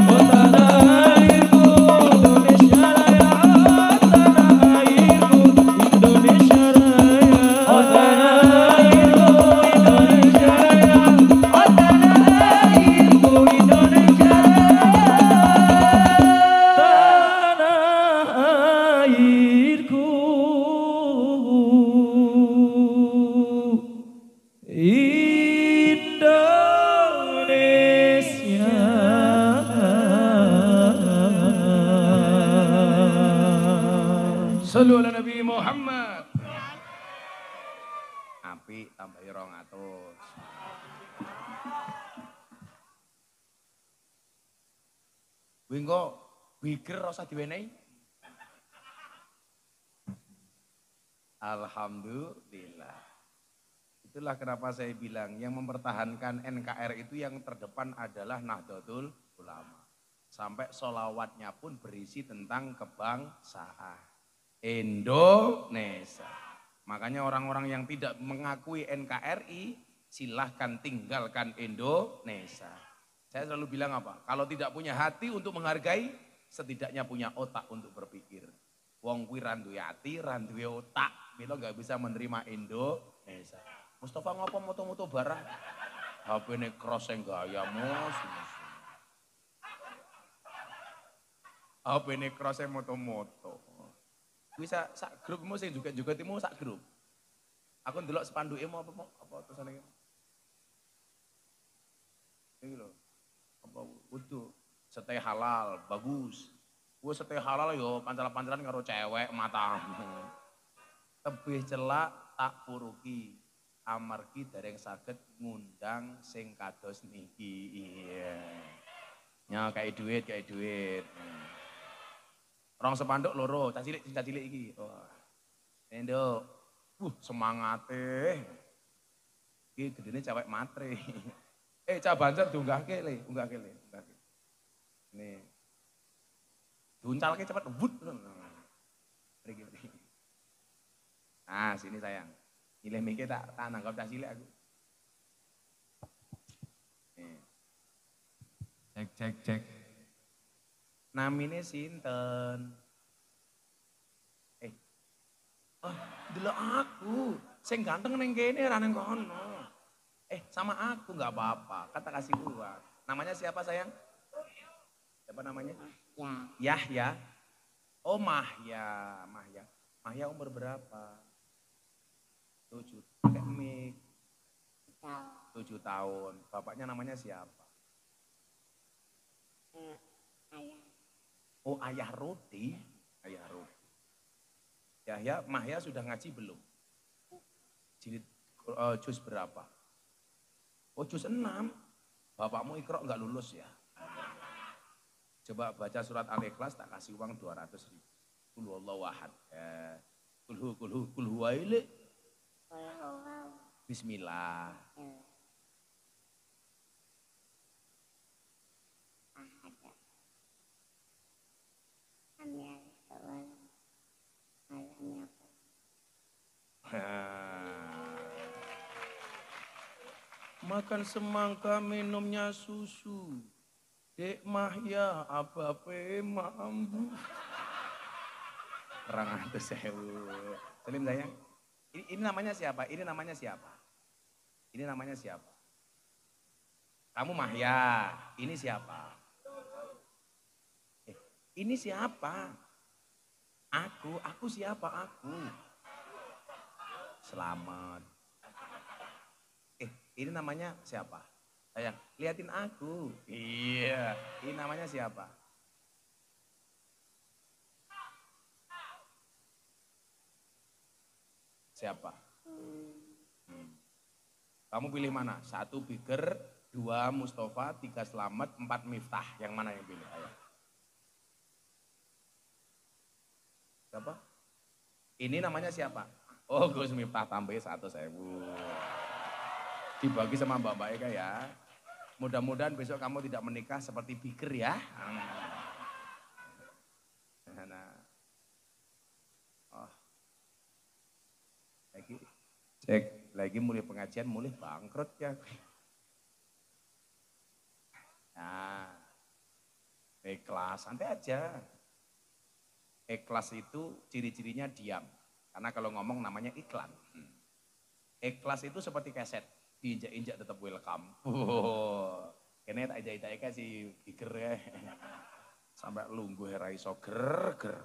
Speaker 2: Oh tanah airku Indonesia Raya, oh tanah airku Indonesia Raya, oh tanah airku Indonesia Raya, oh tanah airku Indonesia Raya, tanah airku Indonesia.
Speaker 1: Sallu ala Nabi Muhammad. Api tambah 200. Wingko bigger rasa diwenehi. Alhamdulillah. Itulah kenapa saya bilang yang mempertahankan NKR itu yang terdepan adalah Nahdlatul Ulama. Sampai solawatnya pun berisi tentang kebangsaan Indonesia. Makanya orang-orang yang tidak mengakui NKRI silahkan tinggalkan Indonesia. Saya selalu bilang apa? Kalau tidak punya hati untuk menghargai, setidaknya punya otak untuk berpikir. Wong kuwi ra duwe ati, ra duwe otak, mila enggak bisa menerima Indonesia. Mustafa ngopo moto-moto barang? HP-ne cross gaya mus. HP-ne cross moto-moto. Bisa sak grupmu sing juga timu sak grup. Aku ndelok spandukmu apa tulisane iki? Iki lho. Apa wudu, stay halal, bagus. Gue seteh halal yo pancal-pancalan karo cewek matamu. Tebih celak tak puruki. Amargi dereng saged ngundang sing kados niki. Iya. Ya kayak duit. Rong sepanduk loro, cacilik iki. Wah. Endok. Semangate. Iki gedene cewek matre. Cah Banjar diunggahke le, unggahke. Nih. Diuncalke cepet wut. Mriki. Nah, sini sayang. Milih mikir tak nangkap cah cilik aku. Nih.
Speaker 2: Cek.
Speaker 1: Namine sinten? Delok aku. Sing ganteng ning kene ra ning kono. Sama aku nggak apa-apa. Kata kasih uang. Namanya siapa sayang? Siapa namanya? Yahya. Oh Mahya. Mahya umur berapa? 7. Pakai mic. 7 tahun. Bapaknya namanya siapa? Oh Ayah Rodi. Yahya, Mahya sudah ngaji belum? Jilid juz berapa? Oh juz 6. Bapakmu Iqra enggak lulus ya? Coba baca surat Al-Ikhlas tak kasih uang 200.000. Qul huwallahu ahad. Qul huwa ilaihi. Bismillah. Makan semangka minumnya susu. Dek Mahya apa mambu. Orang itu sewu. Salim sayang. Ini namanya siapa? Kamu Mahya. Ini siapa? Ini siapa? Aku siapa aku? Selamat. Ini namanya siapa? Sayang, liatin aku. Iya, ini namanya siapa? Siapa? Kamu pilih mana? 1 Biker, 2 Mustafa, 3 Selamat, 4 Miftah. Yang mana yang pilih? Ayo. Siapa? Ini namanya siapa? Oh Gus Miftah tambah 1.000. Dibagi sama Mbak Eka ya. Mudah-mudahan besok kamu tidak menikah seperti Biker ya. Nah. Oh. Lagi mulai pengajian, mulai bangkrut ya. Nah. Ikhlas, santai aja. Ikhlas itu ciri-cirinya diam. Karena kalau ngomong namanya iklan. Ikhlas itu seperti keset. Diinjak-injak tetap welcome. Kene tak ijak-ijak kasih Biker ya. Sampai lungguh herai so ger.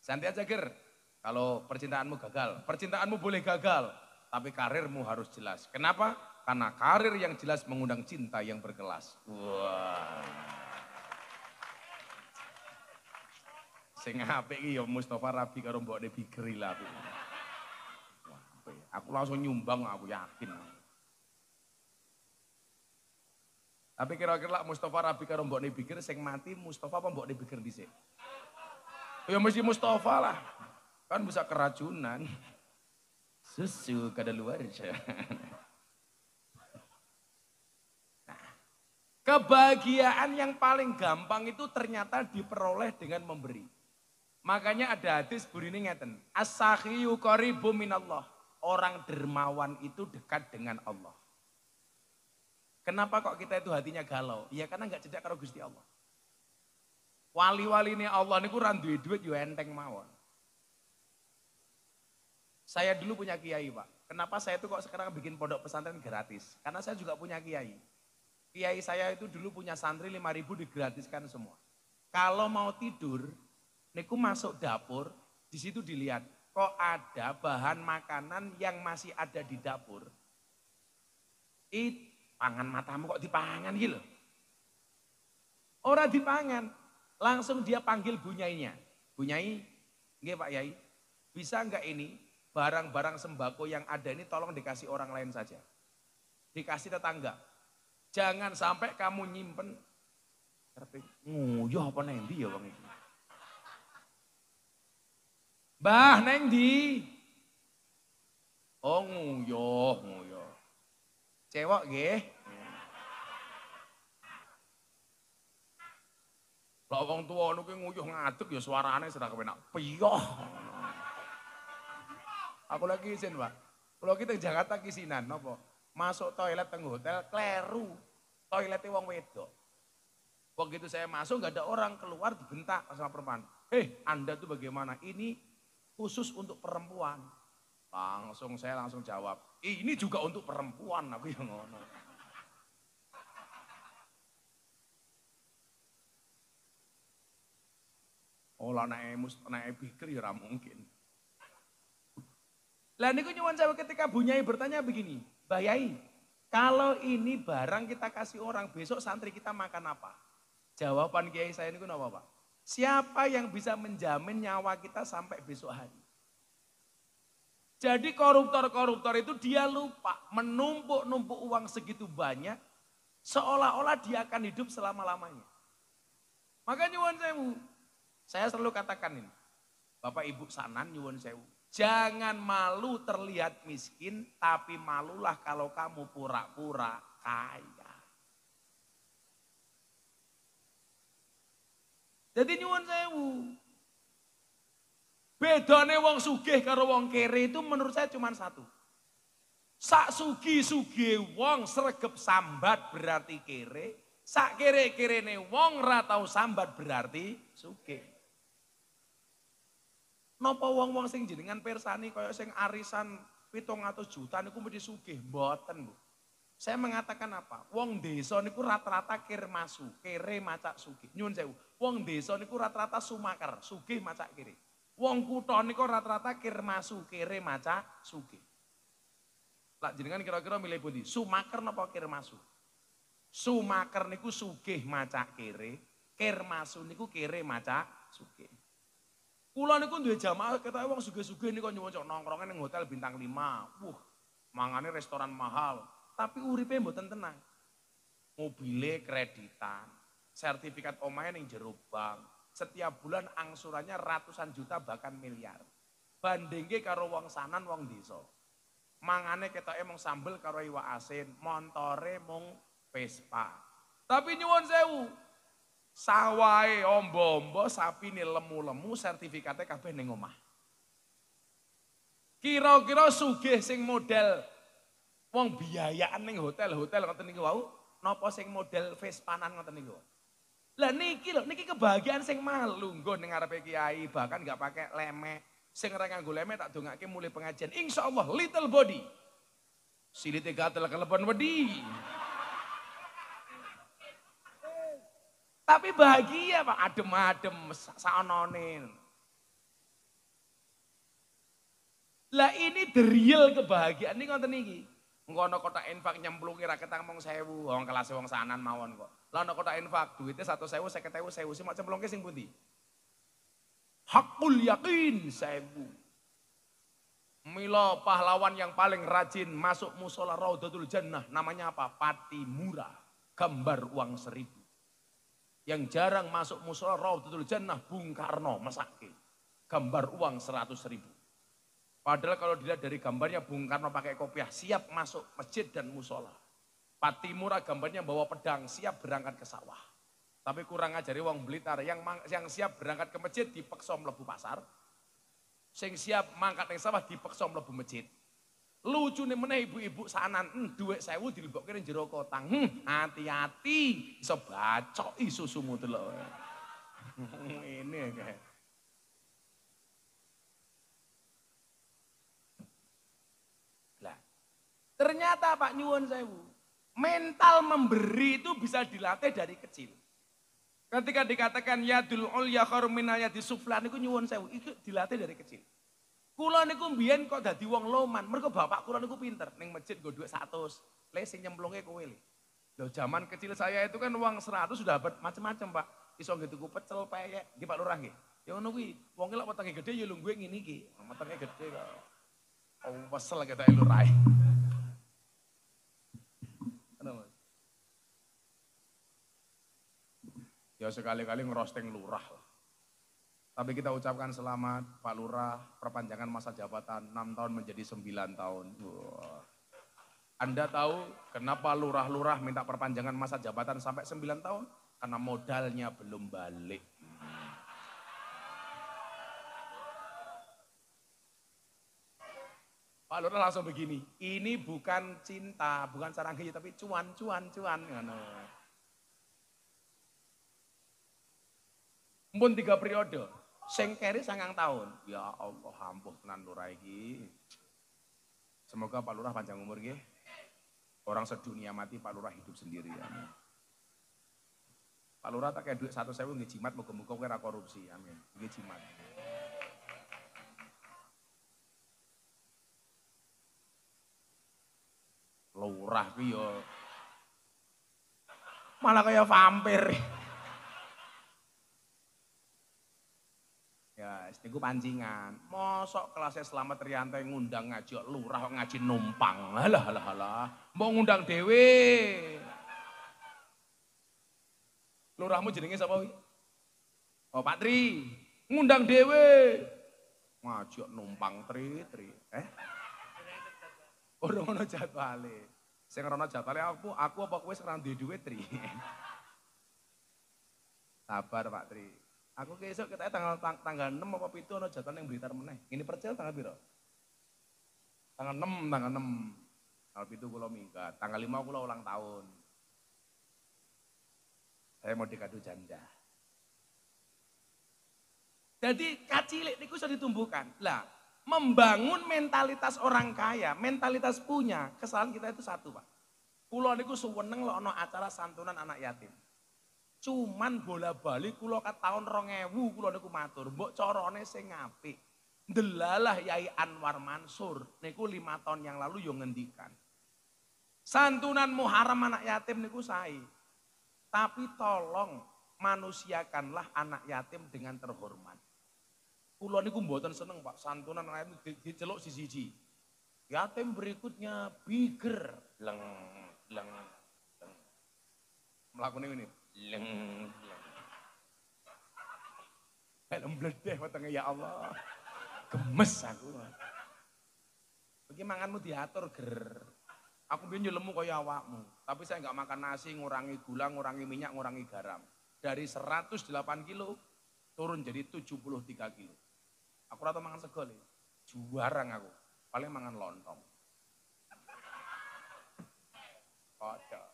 Speaker 1: Santai aja ger. Kalau percintaanmu gagal, percintaanmu boleh gagal. Tapi karirmu harus jelas. Kenapa? Karena karir yang jelas mengundang cinta yang berkelas. Wah. Sing apik iki ya Mustafa Rabi karo mbokne Biker lah. Aku langsung nyumbang, aku yakin. Tapi kira-kira Mustafa Rabi karo mbokne Biker sing mati Mustafa apa mbokne Biker dhisik? Ya mesti Mustafa lah. Kan bisa keracunan. Susu kadaluarsa. Nah, kebahagiaan yang paling gampang itu ternyata diperoleh dengan memberi. Makanya ada hadis bunine ngeten, as-sakhiyu qaribu minallah. Orang dermawan itu dekat dengan Allah. Kenapa kok kita itu hatinya galau? Ya karena enggak cedak karo Gusti Allah. Wali-wali ini Allah niku ra duwe duit yo enteng mawon. Saya dulu punya kiai Pak. Kenapa saya itu kok sekarang bikin pondok pesantren gratis? Karena saya juga punya kiai. Kiai saya itu dulu punya santri 5.000 digratiskan semua. Kalau mau tidur, niku masuk dapur, di situ dilihat. Kok ada bahan makanan yang masih ada di dapur. Pangan matamu kok dipangan gitu. Orang dipangan. Langsung dia panggil bunyainya. Bunyai, nggih Pak Yai, bisa enggak ini barang-barang sembako yang ada ini tolong dikasih orang lain saja. Dikasih tetangga. Jangan sampai kamu nyimpen. Nguyuh apa neng ndi ya Bang iki? Mbah neng ndi? Oh nguyuh. Cewek nggih. Lah wong tuwa niku nguyuh ngadeg ya suarane sedang kepenak piyoh. Aku lagi izin, Pak. Kalau kita Jakarta kisinan napa? Masuk toilet teng hotel kleru. Toiletnya wong wedok. Waktu itu saya masuk nggak ada orang, keluar dibentak sama perempuan. Anda tuh bagaimana? Ini khusus untuk perempuan. Saya langsung jawab, ini juga untuk perempuan, aku yang ngono. Oh lah naik pikir ya mungkin. Lah niku nyuwun sewu ketika Bunyai bertanya begini, Mbah Yai, kalau ini barang kita kasih orang, besok santri kita makan apa? Jawaban Kiai saya niku napa, Pak? Siapa yang bisa menjamin nyawa kita sampai besok hari? Jadi koruptor-koruptor itu dia lupa menumpuk-numpuk uang segitu banyak, seolah-olah dia akan hidup selama-lamanya. Maka nyuwun sewu, saya selalu katakan ini, Bapak Ibu sanan nyuwun sewu. Jangan malu terlihat miskin, tapi malulah kalau kamu pura-pura kaya. Jadi nyuwun sewu. Bedane wong sugih karo wong kere itu menurut saya cuma satu. Sak sugih-sugih wong sregep sambat berarti kere, sak kere-kerene wong ra tau sambat berarti sugih. Napa wong-wong sing jenengan persani kaya sing arisan 700 juta niku mesti sugih? Mboten, Bu. Saya mengatakan apa? Wong desa niku rata-rata kirmasu, kere macak sugih. Nyun sewu. Wong desa niku rata-rata sumaker, sugih macak kere. Wong kutha niku rata-rata kirmasu, kere macak sugih. Lah jenengan kira-kira milih pundi? Sumaker napa kirmasu? Sumaker niku sugih macak kere, kirmasu niku kere macak sugih. Kula niku duwe jamaah ketoke wong sugih-sugih niku nyuwun cok nongkrongan ning hotel bintang 5. Mangane restoran mahal, tapi uripe mboten tenang. Mobile kreditan, sertifikat omahe ning jero bank. Setiap bulan angsurannya ratusan juta bahkan miliar. Bandingke karo wong sanan wong desa. Mangane ketoke mung sambel karo iwak asin, montore mung Vespa. Tapi nyuwun sewu, sawahe ombo-ombo, sapine lemu-lemu, sertifikatnya kabeh ning omah. Kira-kira sugih sing model wong biayaan ning hotel-hotel ngoten niku wau, napa sing model Vespanan ngoten niku? Lah niki lho, niki kebahagiaan sing malu nggo ning ngarepe kiai, bahkan enggak pakai lemek. Sing ora nganggo lemek tak dongake mulai pengajian. Insyaallah little body. Silite gatel kelepon wedi. Tapi bahagia Pak, adem-adem saonone. Lah ini the real kebahagiaan ini ngoten niki. Engko ana kotak infak nyemplungi ra ketang mung 1000, wong kelas wong sanan mawon kok. Lah ana kotak infak duwite 100.000, 50.000, 1000 sing mak cemplungke sing pundi? Hakul yakin 1000. Mila pahlawan yang paling rajin masuk musola Raudhatul Jannah namanya apa? Patimura, gambar uang 1000. Yang jarang masuk musola Raudhatul Jannah Bung Karno mesake, gambar uang 100.000. Padahal kalau dilihat dari gambarnya Bung Karno pakai kopiah, siap masuk masjid dan musola. Patimura gambarnya bawa pedang, siap berangkat ke sawah. Tapi kurang ajari wong Blitar, yang siap berangkat ke masjid dipeksa mlebu pasar. Sing siap mangkat ning sawah dipeksa mlebu masjid. Lucune meneh ibu-ibu sanan, dhuwit 1000 dilebokke ning jero kotang. Hati-hati iso bacoki susumu delok. Ini kayak. Ternyata Pak nyuwun sewu, mental memberi itu bisa dilatih dari kecil. Ketika dikatakan yadul ulya khairum min yadis sufla niku nyuwun sewu, itu dilatih dari kecil. Kula niku mbiyen kok dadi wong loman, mergo bapak kula niku pinter, ning masjid nggo dhuwit 100, le sing nyemplunge kowe le. Loh zaman kecil saya itu kan uang 100 sudah dapat macam-macam Pak. iso nggih tuku pecel peyek nggih Pak Lurah nggih. Ya ngono kuwi, wong lek wetenge gedhe ya lungguhe ngene iki. Wetenge gedhe kok. Oh, pesel ketake lurahe. Ngono. Ya sekali-kali ngerosting lurah. Tapi kita ucapkan selamat Pak Lurah, perpanjangan masa jabatan 6 tahun menjadi 9 tahun. Wah. Anda tahu kenapa lurah-lurah minta perpanjangan masa jabatan sampai 9 tahun? Karena modalnya belum balik. Pak Lurah langsung begini, ini bukan cinta, bukan saranghi, tapi cuan. Mumpun 3 periode, sing keri 9 tahun. Ya Allah, ampuh tenan lurah iki. Semoga Pak Lurah panjang umur nggih. Orang sedunia mati, Pak Lurah hidup sendirian. Pak Lurah tak kayak duit 100.000 nggih jimat, muga-muga kowe ora korupsi. Amin. Nggih jimat. Lurah ki yo malah kayak vampir. Ya, istiku pancingan. Mosok kelasnya Slamet Rianto ngundang ngaji lurah kok ngaji numpang. Halah. Mau ngundang dhewe. Lurahmu jenenge sapa wi? Oh, Pak Tri. Ngundang dhewe. Ngaji numpang Tri. Ora ono jadwale. Sing ora ono jadwale aku apa kowe sekarang duwe duit Tri. Sabar Pak Tri. Aku besok kita tanggal 6 apa 7 ono jadwal yang Blitar meneh. Ini percel tanggal piro? Tanggal 6. Tanggal 7 kula minggat, tanggal 5 kula ulang tahun. Saya mau dikado janda. Jadi kacilik niku sudah ditumbuhkan. Lah, membangun mentalitas orang kaya, mentalitas punya, kesalahan kita itu satu, Pak. Kula niku suweneng lek ana acara santunan anak yatim. Cuman bola-bali kula kat tahun 2000 kula niku matur, mbok carane sing apik. Ndelalah Yai Anwar Mansur niku 5 tahun yang lalu yo ngendikan. Santunan Muharram anak yatim niku sae. Tapi tolong manusiakanlah anak yatim dengan terhormat. Kula niku mboten seneng Pak, santunan anak yatim diceluk siji-siji. Yatim berikutnya bigger, leng. Mlakune ngene. Leng. Helm bledeh wetenge ya Allah. Gemes aku. Iki manganmu diatur ger. Aku biyen lemu kaya awakmu, tapi saya enggak makan nasi, ngurangi gula, ngurangi minyak, ngurangi garam. Dari 108 kilo turun jadi 73 kilo. Aku ora tau mangan sego lho. Juarang aku. Paling mangan lontong. Kocok.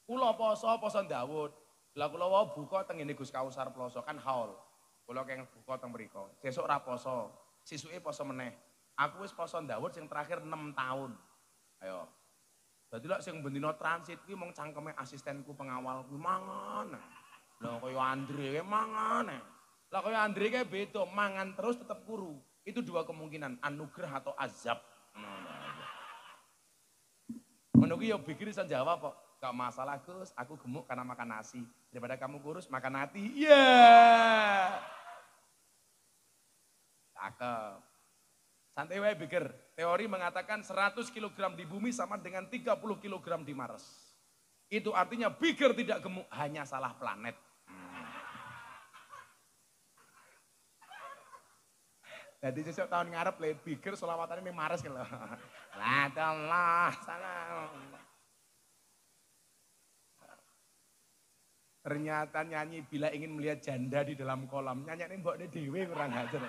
Speaker 1: Kula poso Daud. Lah kula wae buka teng ngene Gus Kausar Ploso kan haul. Kula keng buka teng mriku. Sesuk ra poso, sisuke poso meneh. Aku wis poso Daud sing terakhir 6 tahun. Ayo. Dadi lek sing bendina transit kuwi mung cangkeme asistenku pengawal kuwi mangan. Lah kaya Andre mangan. Lah kaya Andre kae beda, mangan terus tetep kuru. Itu 2 kemungkinan, anugerah atau azab. Ngono kuwi ya pikir iso jawab kok. Gak masalah Gus, aku gemuk karena makan nasi. Daripada kamu kurus makan hati. Iya. Cakep. Santai wae pikir. Teori mengatakan 100 kg di bumi sama dengan 30 kg di Mars. Itu artinya pikir tidak gemuk, hanya salah planet. Jadi sesuk tahun ngarep le pikir selawatan ini Mars gitu. Lah Allah, salam. Ternyata nyanyi bila ingin melihat janda di dalam kolam. Nyanyi mbok ini dewe kurang ajar.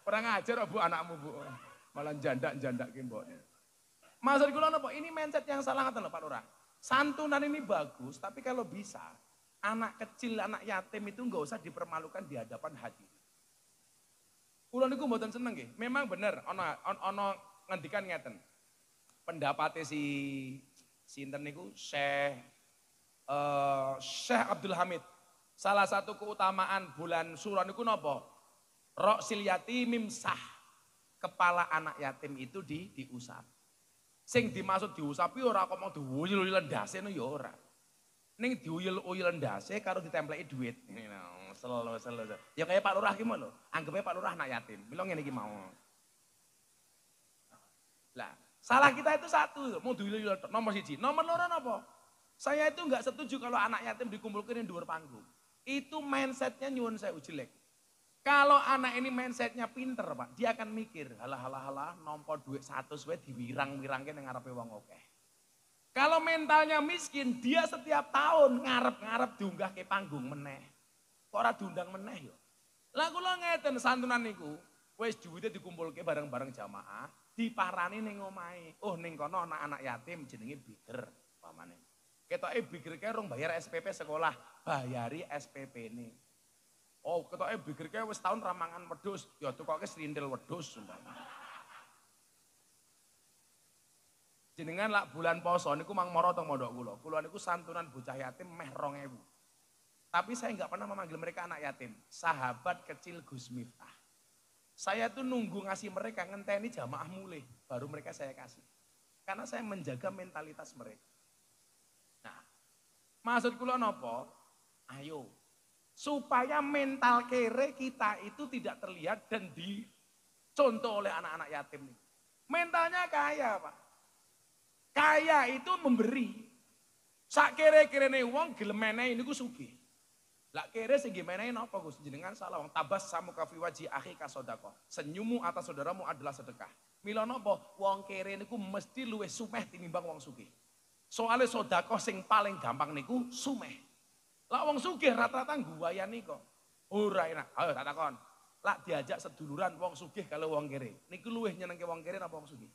Speaker 1: Kurang ajar Bu anakmu Bu. Malah janda ki mbok. Maksud kula napa? Ini mindset yang salah ngoten lho Pak Lurah. Santunan ini bagus, tapi kalau bisa anak kecil, anak yatim itu enggak usah dipermalukan di hadapan hadirin. Kula niku mboten seneng nggih. Memang bener ana ngendikan ngeten. Pendapatnya si sinten niku Syekh Abdul Hamid. Salah satu keutamaan bulan Syura niku napa? Roksil yatimim sah. Kepala anak yatim itu diusap. Sing dimaksud diusapi ora kok mau diwuyul-wuyul ndase no ya ora. ning diuyel-uyel ndase karo ditempleki duit. Selo. Ya kayak Pak Lurah ki mau lho. Anggapnya Pak Lurah anak yatim. Mila ngene iki mau. Lah, salah kita itu satu, mau diuyel-uyel nomor 1. Nomor 2 napa? Saya itu enggak setuju kalau anak yatim dikumpulkan di dhuwur panggung. Itu mindsetnya nyuwun sewu jelek. Kalau anak ini mindsetnya pinter Pak, dia akan mikir, halah nompo duit 100 wae diwirang-wirangke ning ngarepe wong akeh. Kalau mentalnya miskin, dia setiap tahun ngarep-ngarep diunggah ke panggung meneh. Kok ora diundang meneh yo. Lah kula ngeten santunan niku, wis duwite dikumpulke bareng-bareng jamaah, diparani ning omahe. Oh ning kono anak-anak yatim jenenge biger pamane. Ketoke biger ke rong bayar SPP sekolah, bayari SPP-ne. Oh ketoke biger ke wis tahun ramangan wedhus, ya tukoke srintil wedhus umpama. Jenengan lak bulan poso niku mang mara teng mondok kula. Kula niku santunan bocah yatim meh 2000. Tapi saya enggak pernah memanggil mereka anak yatim. Sahabat kecil Gus Miftah. Saya tuh nunggu ngasih mereka ngenteni jamaah mulih, baru mereka saya kasih. Karena saya menjaga mentalitas mereka. Nah, maksud kula napa? Ayo, supaya mental kere kita itu tidak terlihat dan dicontoh oleh anak-anak yatim. Mentalnya kaya Pak. Kaya itu memberi. Sak kere-kerene wong gelem menehi niku sugih. Lah kere sing menehi napa Gus? Jenengan salah wong tabas samu kafi waji akhi kasodako. Senyummu atas saudaramu adalah sedekah. Mila napa? Wong kere niku mesti luwih sumeh tinimbang wong sugih. Soale sedekah sing paling gampang niku sumeh. Lah wong sugih rata-rata guayani kok. Ora enak. Ayo tak takon. Lah diajak seduluran wong sugih kalau wong kere. Niku luwih nyenengke wong kere napa wong sugih?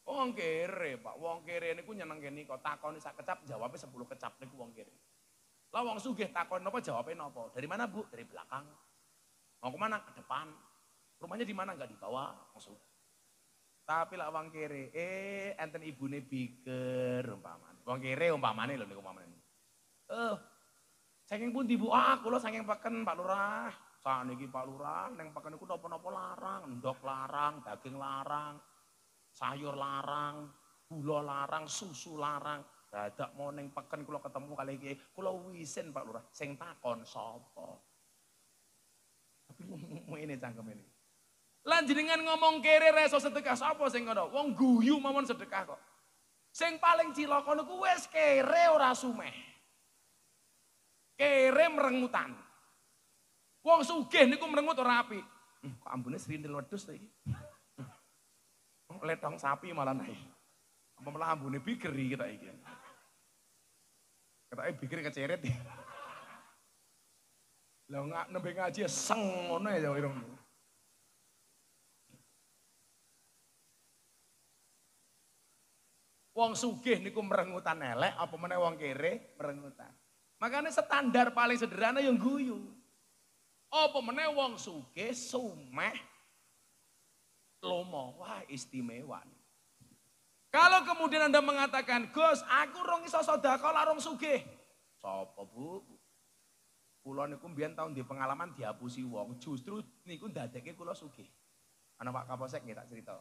Speaker 1: Wong kere, Pak. Wong kere niku nyenengke niku takoni sak kecap jawabnya 10 kecap niku wong kere. Lah wong sugih takon napa jawabnya napa? Dari mana Bu? Dari belakang. Mau kemana? Ke depan. Rumahnya di mana? Enggak dibawa. Langsung. Tapi lah wong kere, enten ibune biker umpamane. Wong kere umpamane lho niku umpamane. Saking pundi Bu? Ah, kula saking peken Pak Lurah. Saniki Pak Lurah ning peken niku napa-napa larang, ndok larang, daging larang. Sayur larang, gula larang, susu larang. Dadak mau ning peken kula ketemu kali iki, kula wisin Pak Lurah, sing takon sapa. Tapi ngene cangkem ini. Lan jenengan ngomong kere reso sedekah sapa sing ngono? Wong guyu mawon sedekah kok. Sing paling cilaka niku wis kere ora sumeh. Kere merengutan. Wong sugih niku merengut ora apik. Kok ambune srintil wedhus to iki? Letong sapi malah naik. Apa malah ambune bigeri kita iki. Ketake bigeri keceret. Lah nggak nembe ngaji seng ngono ya irung. Wong sugih niku merengutan elek, apa meneh wong kere merengutan. Makanya standar paling sederhana yang guyu. Apa meneh wong sugih sumeh lomo, wah istimewa. Kalau kemudian Anda mengatakan, Gus, aku rong iso sedekah lah rong sugih. Sapa Bu? Kula niku mbiyen tahun di pengalaman dihapusi wong, justru niku ndadekke kula sugih. Ana Pak Kapolsek nggih tak cerita.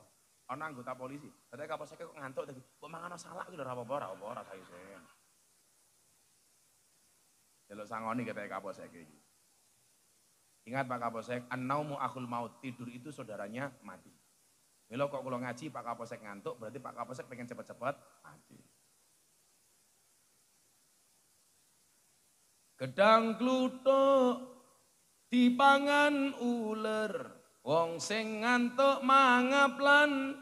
Speaker 1: Ana anggota polisi, dadi Kapolsek kok ngantuk tadi, kok mangan salak iki lho ora apa-apa, ora sayusen. Delok sangoni ketake Kapolsek iki. Ingat Pak Kapolsek, an-naumu akhul maut, tidur itu saudaranya mati. Milo kok kalau ngaji Pak Kapolsek ngantuk, berarti Pak Kapolsek pengen cepet-cepet mati. Gedang kluthuk dipangan uler, wong sing ngantuk mangaplan.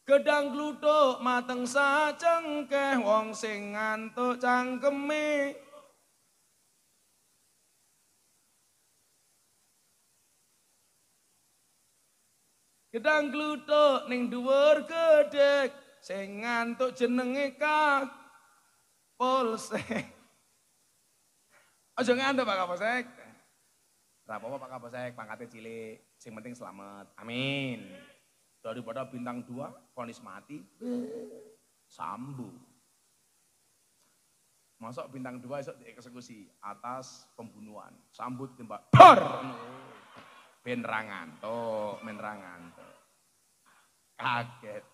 Speaker 1: Gedang kluthuk mateng sacengkeh, wong sing ngantuk cangkeme. Gedang kluthuk ning dhuwur gedhek, sing ngantuk jenenge Kapolsek. Aja ngantuk Pak Kapolsek. Ora apa-apa Pak Kapolsek, pangkate cilik, sing penting selamat. Amin. Daripada bintang 2 vonis mati, sambu. Masuk bintang 2 esok dieksekusi atas pembunuhan. Sambut tembak. Bar. Ben ra ngantuk, men ra ngantuk. Kaget.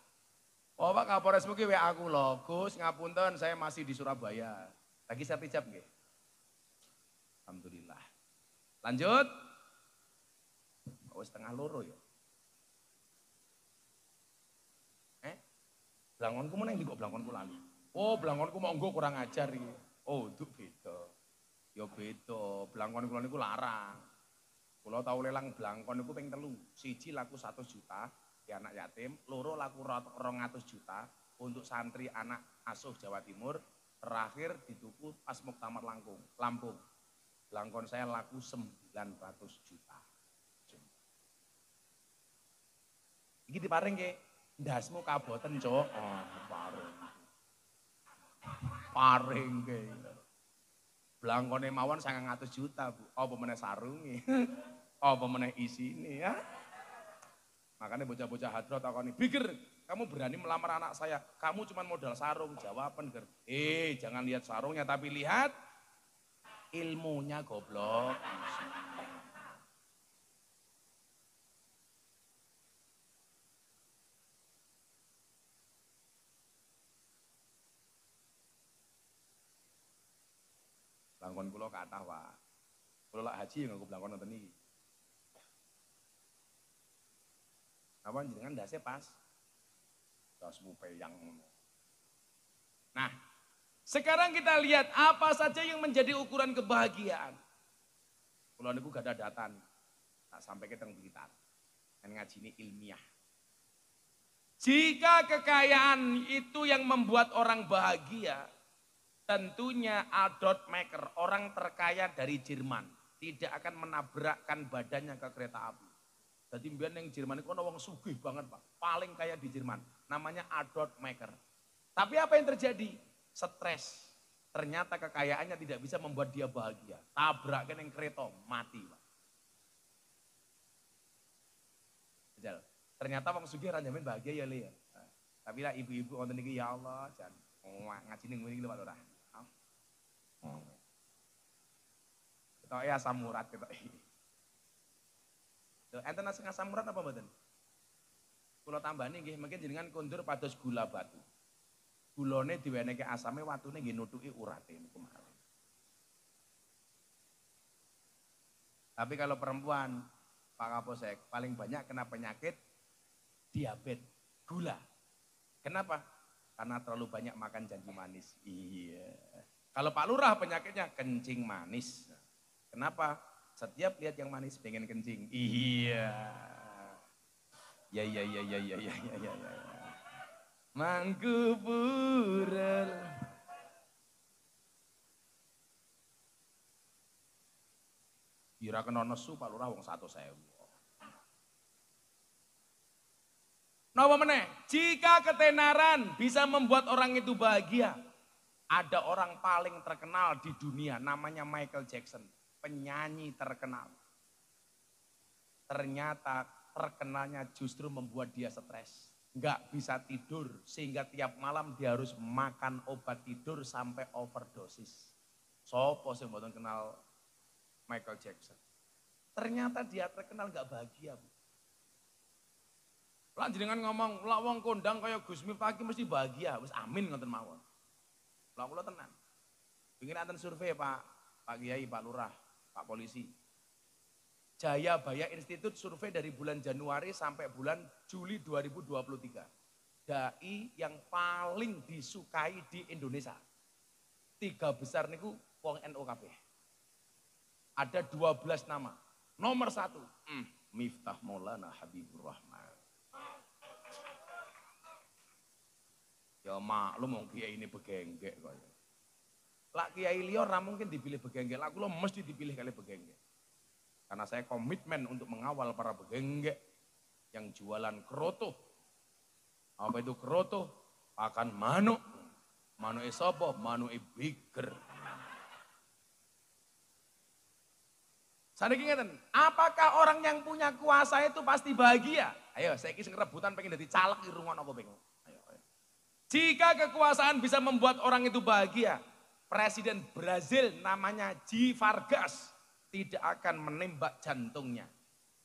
Speaker 1: Oh Pak Kapolres mungkin WA aku loh, Gus ngapunten saya masih di Surabaya. Lagi sertijab nggih. Alhamdulillah. Lanjut. Oh setengah loro ya. Blangonku meneng ndi kok blangonku lali. Oh blangonku mau engko kurang ajar iki. Oh itu beda. Ya beda, blangkon kula niku larang. Kula tau lelang blangkon niku ping 3. Siji laku 100 juta di anak yatim, loro laku 200 juta untuk santri anak asuh Jawa Timur, terakhir dituku pas Muktamar Lampung. Blangkon saya laku 900 juta. Iki diparing ke, ndasmu kaboten cok. Oh paring. Paring ke. Blangkone mawon 900 juta Bu. Apa meneh sarunge? Apa meneh isine ya? Makanya bocah-bocah hadro takoni, "Bikir, kamu berani melamar anak saya, kamu cuma modal sarung." Jawaban ger. Jangan lihat sarungnya tapi lihat ilmunya goblok. Blangkon kula kathah, Pak. Kula lak haji nganggo blangkon ngoten niki. Apa jenengan ndase pas? Dasmu peyang. Nah, sekarang kita lihat apa saja yang menjadi ukuran kebahagiaan. Kula niku gak ada datan. Tak sampai ke teng Blitar. Dan ngaji ini ilmiah. Jika kekayaan itu yang membuat orang bahagia, tentunya Adolf Maker, orang terkaya dari Jerman, tidak akan menabrakkan badannya ke kereta api. Jadi mbiyen yang Jerman itu ana wong sugih banget, Pak. Paling kaya di Jerman. Namanya Adolf Maker. Tapi apa yang terjadi? Stres. Ternyata kekayaannya tidak bisa membuat dia bahagia. Tabrakan yang kereta, mati, Pak. Jal. Ternyata wong sugih ra njamin bahagia ya, Le. Tapi lah ibu-ibu wonten iki ya Allah, jan ngaji ning ngene iki lho Pak Lurah. Ketoke asam urat ketoke. Enten asam urat apa mboten? Kula tambani nggih, mungkin jenengan kondur pados gula batu. Gulane diwenehke asame, watune nggih nutuki urate niku mawon. Tapi kalau perempuan, Pak Kapolsek, paling banyak kena penyakit diabetes, gula. Kenapa? Karena terlalu banyak makan janji manis. Iya. Kalau Pak Lurah penyakitnya kencing manis. Kenapa? Setiap lihat yang manis pengen kencing. Iya. Ya. Mangkuburan. Kira kena nesu Pak Lurah wong 100.000. Napa meneh? Jika ketenaran bisa membuat orang itu bahagia. Ada orang paling terkenal di dunia namanya Michael Jackson. Penyanyi terkenal. Ternyata terkenalnya justru membuat dia stres. Nggak bisa tidur sehingga tiap malam dia harus makan obat tidur sampai overdosis. Sopo sing mboten kenal Michael Jackson. Ternyata dia terkenal nggak bahagia, Bu. Lah jenengan ngomong, lah wong kondang kaya Gus Miftah iki mesti bahagia, wis amin ngoten mawon. Lah kula tenan. Pengin aten survei Pak Kiai, Pak Lurah, Pak Polisi. Jayabaya Institute survei dari bulan Januari sampai bulan Juli 2023. Dai yang paling disukai di Indonesia. 3 besar niku wong NU kabeh. Ada 12 nama. Nomor 1, Miftah Maulana Habibur Rahman. Ya maklum wong kiai ini begenggek kok. Lah kiai liya ora mungkin dipilih begenggek, lah kula mesti dipilih kali begenggek. Karena saya komitmen untuk mengawal para begenggek yang jualan keroto. Apa itu keroto? Pakan manuk. Manuke sapa? Manuke biger. Saniki ngeten, apakah orang yang punya kuasa itu pasti bahagia? Ayo, saiki sing rebutan pengen dadi caleg iki rungono apa pengen? Ayo. Jika kekuasaan bisa membuat orang itu bahagia, Presiden Brazil namanya G. Vargas tidak akan menembak jantungnya.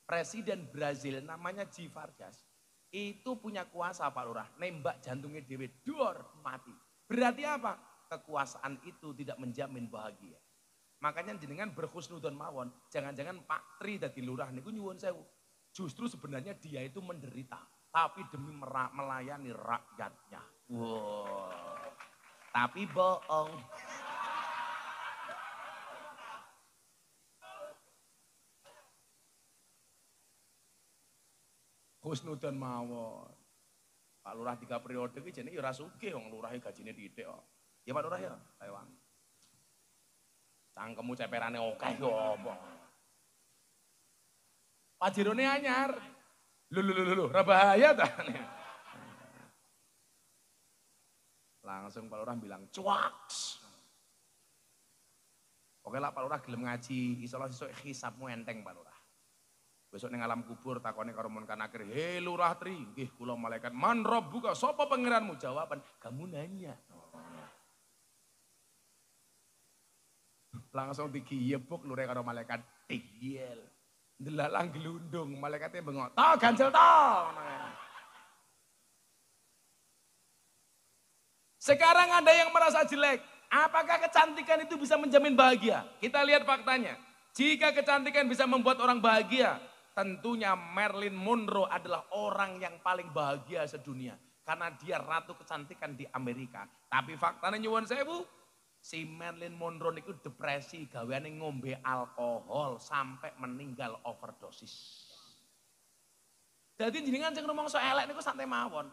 Speaker 1: Presiden Brazil namanya G. Vargas itu punya kuasa Pak Lurah, nembak jantungnya dewe, dor, mati. Berarti apa? Kekuasaan itu tidak menjamin bahagia. Makanya jenengan berhusnudon mawon, jangan-jangan Pak Tri dadi lurah niku nyuwun sewu. Justru sebenarnya dia itu menderita, tapi demi melayani rakyatnya. Wow. Tapi bohong. Husnudon mawon. Pak Lurah 3 periode iki jenenge ya ora sugih wong lurahe gajine thithik kok. Ya Pak Lurah ya, ayo Wang. Cangkemmu ceperane akeh yo apa. Pajerone anyar. Lho, ora bahaya ta. Langsung Pak Lurah bilang, "Cuaks." Oke lah Pak Lurah gelem ngaji, insyaallah sesuk hisabmu enteng Pak Lurah. Besok ning alam kubur takone karo Munkar Nakir, "Hei Lurah Tri, nggih kula malaikat, man rabbuka, sapa pangeranmu?" Jawaban, "Kamu nanya." Langsung digiyebuk lure karo malaikat, "Tiyel." Delalang gelundung, malaikatnya bengok, "Ta ganjel ta." Sekarang ada yang merasa jelek. Apakah kecantikan itu bisa menjamin bahagia? Kita lihat faktanya. Jika kecantikan bisa membuat orang bahagia, tentunya Marilyn Monroe adalah orang yang paling bahagia sedunia. Karena dia ratu kecantikan di Amerika. Tapi faktanya nyuwun sewu, si Marilyn Monroe itu depresi, gaweane ngombe alkohol sampai meninggal overdosis. Jadi jenengan sing ngomong so elek niku santai mawon.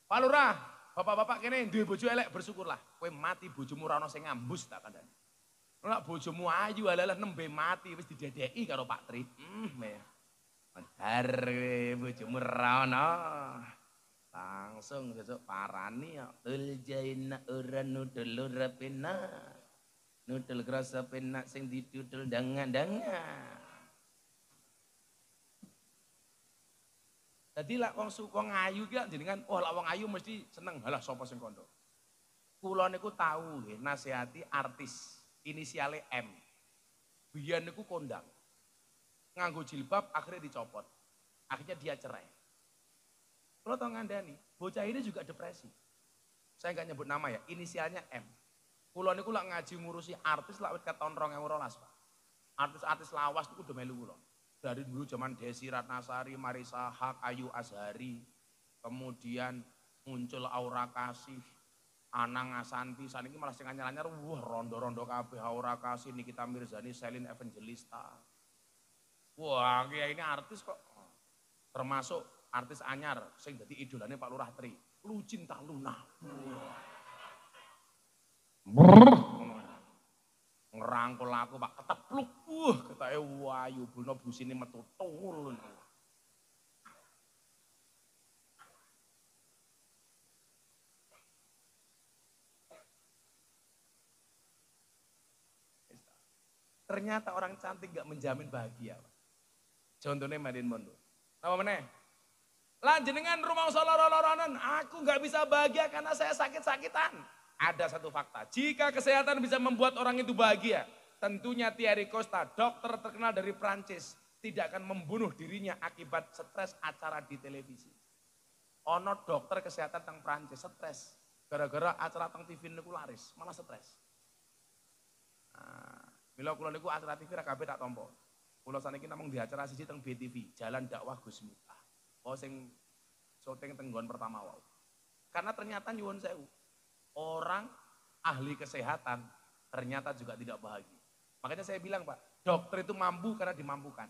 Speaker 1: Pak Lurah, bapak-bapak kene duwe bojo elek bersyukurlah. Kowe mati bojomu ora ono sing ngambus tak kandhani. Nek bojomu ayu alalah nembe mati wis didedeki karo Pak Tri. Medar bojomu ora ono. Langsung besok parani ya. Uljaina ora nudul ora penak. Nudul krasa penak sing didudul dangan-dangan. Jadi lak wong wong ayu ki jenengan, oh lak wong ayu mesti seneng. Halah sapa sing kondo. Kula niku tahu nggih nasihati artis inisiale M. Biyen niku kondang. Nganggo jilbab akhirnya dicopot. Akhirnya dia cerai. Kalau tau ngandani, bocah ini juga depresi. Saya nggak nyebut nama ya, inisialnya M. Kulo niku lak ngaji ngurusi artis lak wit tahun 2012, Pak. Artis-artis lawas niku udah melu kulo. Dari dulu zaman Desi Ratnasari, Marisa Haque, Ayu Azhari, kemudian muncul Aura Kasih, Anang Asanti, saat ini malah sing anyar-anyar, wah rondo-rondo kabeh Aura Kasih, Nikita Mirzani, Selin Evangelista. Wah, kayak ini artis kok. Termasuk artis anyar sing dadi idolane Pak Lurah Tri, Lu Cinta Luna. Ngerangkul aku Pak ketepluk, ketake wayu bulno busine metu turun. Ternyata orang cantik gak menjamin bahagia. Contohnya Marilyn Monroe. Apa meneh? Lah jenengan rumah loro-loronan, aku gak bisa bahagia karena saya sakit-sakitan. Ada satu fakta, jika kesehatan bisa membuat orang itu bahagia, tentunya Thierry Costa, dokter terkenal dari Prancis, tidak akan membunuh dirinya akibat stres acara di televisi. Ono dokter kesehatan teng Prancis stres, gara-gara acara teng TV niku laris, malah stres. Mila kula niku acara TV ra kabeh tak tampa. Kula saniki namung di acara siji teng BTV, Jalan Dakwah Gus Miftah. Oh sing syuting teng nggon pertama wau. Karena ternyata nyuwun sewu, orang ahli kesehatan ternyata juga tidak bahagia. Makanya saya bilang Pak, dokter itu mampu karena dimampukan.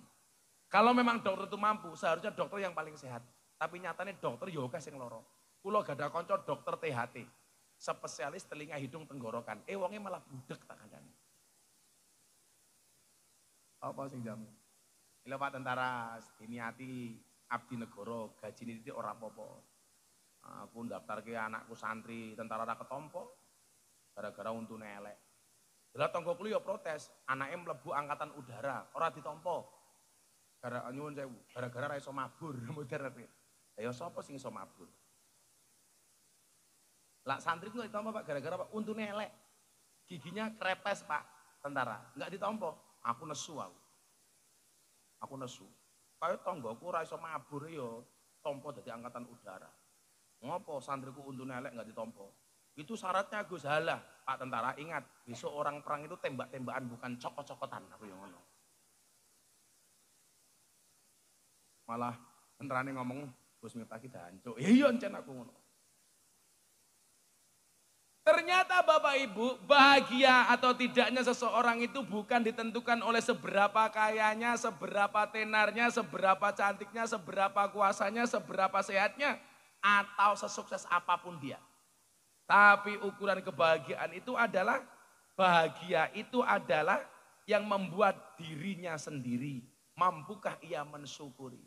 Speaker 1: Kalau memang dokter itu mampu, seharusnya dokter yang paling sehat. Tapi nyatanya dokter yoga sing loro. Kula gada kanca dokter THT, spesialis telinga hidung tenggorokan. Wonge malah budek tak kandhani. Apa sing jamu? Lha Pak tentara diniati abdi negara, gajine titik ora apa-apa. Aku ndaftarke anakku santri tentara ora ketompo gara-gara untune elek. Lah tanggoku ya protes, anake mlebu angkatan udara, ora ditompo. Gara nyuwun sewu, gara-gara ra iso mabur modern. Lah ya sapa sing iso mabur? Lah santriku enggak ditompo Pak gara-gara Pak untune elek. Giginya krepes Pak, tentara. Enggak ditompo. Aku nesu aku. Aku nesu. Kaya tanggoku ora iso mabur ya tompo dari angkatan udara. Ngopo santriku untune elek nggak ditompo? Itu syaratnya Gus. Halah, Pak Tentara ingat, besok orang perang itu tembak-tembakan bukan cokot-cokotan. Aku yang ngono. Malah tentarane ngomong, Gus Miftah ki dancuk. Iya encen aku ngono. Ternyata Bapak Ibu, bahagia atau tidaknya seseorang itu bukan ditentukan oleh seberapa kayanya, seberapa tenarnya, seberapa cantiknya, seberapa kuasanya, seberapa sehatnya, atau sesukses apapun dia. Tapi ukuran kebahagiaan itu adalah, bahagia itu adalah yang membuat dirinya sendiri. Mampukah ia mensyukuri?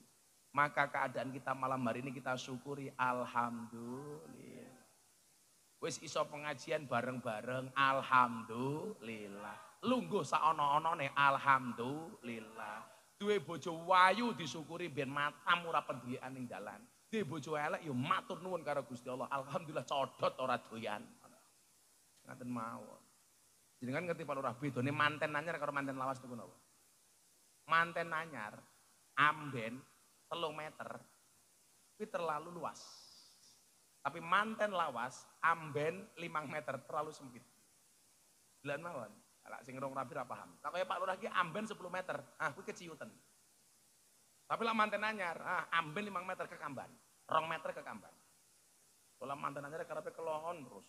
Speaker 1: Maka keadaan kita malam hari ini kita syukuri, alhamdulillah. Wis iso pengajian bareng-bareng, alhamdulillah. Lungguh saono-onone, alhamdulillah. Duwe bojo wayu disyukuri ben matamu ora pendilikan ning dalan. Duwe bojo elek ya matur nuwun karo Gusti Allah, alhamdulillah codot ora doyan. Ngaten mawon. Jenengan ngerti Pak Lurah bedane manten anyar karo manten lawas niku napa? Manten anyar amben 3 meter kuwi terlalu luas. Tapi manten lawas amben 5 meter terlalu sempit. Delan mawon. Lah sing rong rapi ra paham. Tak kaya Pak Lurah ki amben 10 meter. Ah kuwi keciutan. Tapi lah manten anyar, amben 5 meter ke kamban, 2 meter ke kamban. Kalau manten anyar karepe kelongon terus.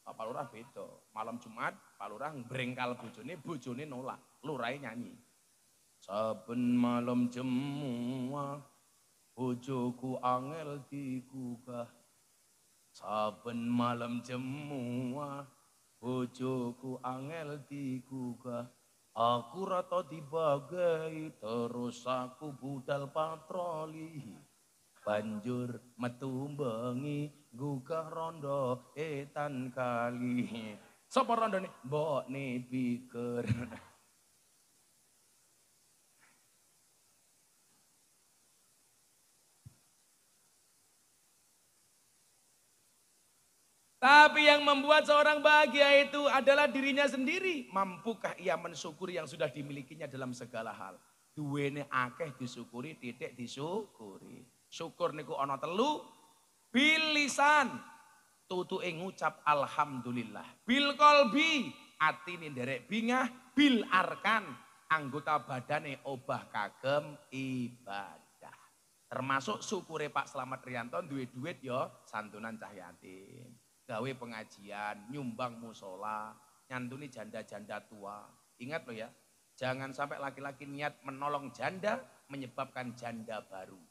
Speaker 1: Pak Lurah beda. Malam Jumat Pak Lurah ngrengkal bojone nolak. Lurahe nyanyi. Saben malam jemuah bojoku angel digugah. Saben malam jemuah bojoku angel digugah. Aku rata dibagai terus aku budal patroli. Banjur metu bengi gugah rondo etan kali. Sapa rondone? Mbokne pikir. Tapi yang membuat seorang bahagia itu adalah dirinya sendiri. Mampukah ia mensyukuri yang sudah dimilikinya dalam segala hal? Duwene akeh disyukuri, titik disyukuri. Syukur niku ana 3. Bil lisan, tutuke ngucap alhamdulillah. Bil qalbi, atine nderek bingah. Bil arkan, anggota badane obah kagem ibadah. Termasuk syukure Pak Slamet Riyanto duwe duit ya santunan cah yatim. Gawe pengajian, nyumbang musola, nyantuni janda-janda tua. Ingat loh ya, jangan sampai laki-laki niat menolong janda menyebabkan janda baru.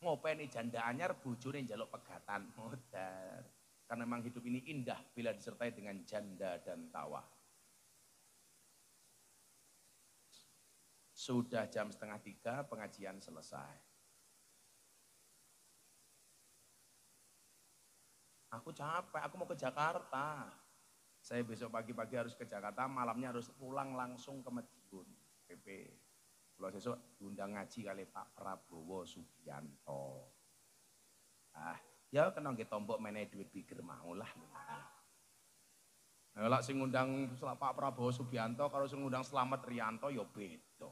Speaker 1: Ngopeni janda anyar bojone njaluk pegatan. Modar. Karena memang hidup ini indah bila disertai dengan janda dan tawa. Sudah jam 2:30 pengajian selesai. Aku capek, aku mau ke Jakarta. Saya besok pagi-pagi harus ke Jakarta, malamnya harus pulang langsung ke Madiun, PP. Kalau besok diundang ngaji kali Pak Prabowo Subianto. Ya kena nggih tombok meneh duit pikir maulah. Nah, lek sing ngundang Pak Prabowo Subianto kalau sing ngundang Slamet Riyanto ya beda.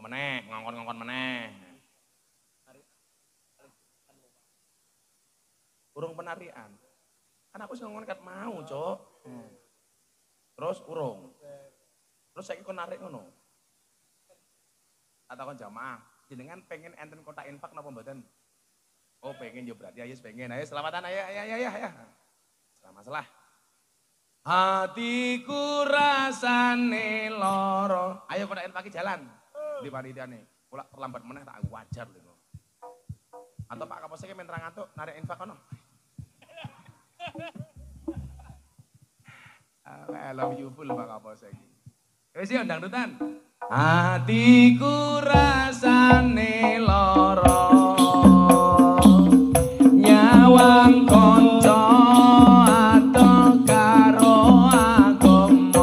Speaker 1: Meneh, ngongkon-ngongkon meneh. Urung penarian. Kan aku sing ngomong kat mau, Cok. Terus urung. Terus saiki kon narik ngono. Atau kon jamaah, jenengan pengen enten kotak infak napa mboten? Oh, pengen yo berarti ayo pengen. Ayo selamatan ayo. Selamat salah. Hatiku rasane loro. Ayo kotak infak jalan. Di panitiane. Kula terlambat meneh tak wajar lho. Atau Pak Kapolsek men terang antuk narik infak kono. I love you full Pak Kapolsek. Wis yo dangdutan. Hatiku rasane loro. Nyawang kanca atok karo agama.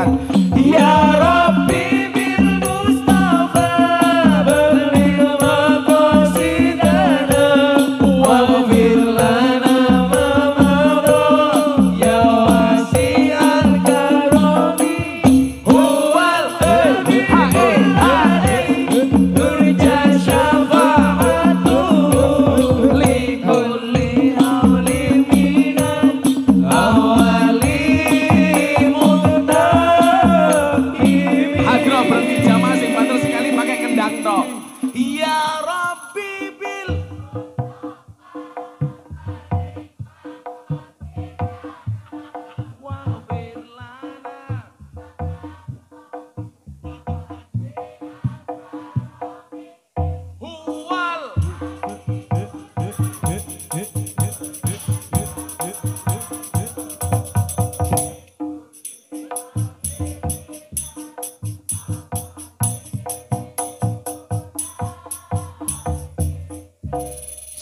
Speaker 1: Silakan.
Speaker 2: Ya Rabbi bil Mustafa baligh maqasidana waghfir lana ma madha ya wasi'al karami huwal nurja syafa'atu li kulli hawlin minan awali muhtaqim.
Speaker 1: Hadro berhenti jamaah sing banter sekali pakai kendang tok. Ya Rabbi bil waghfir lana huwal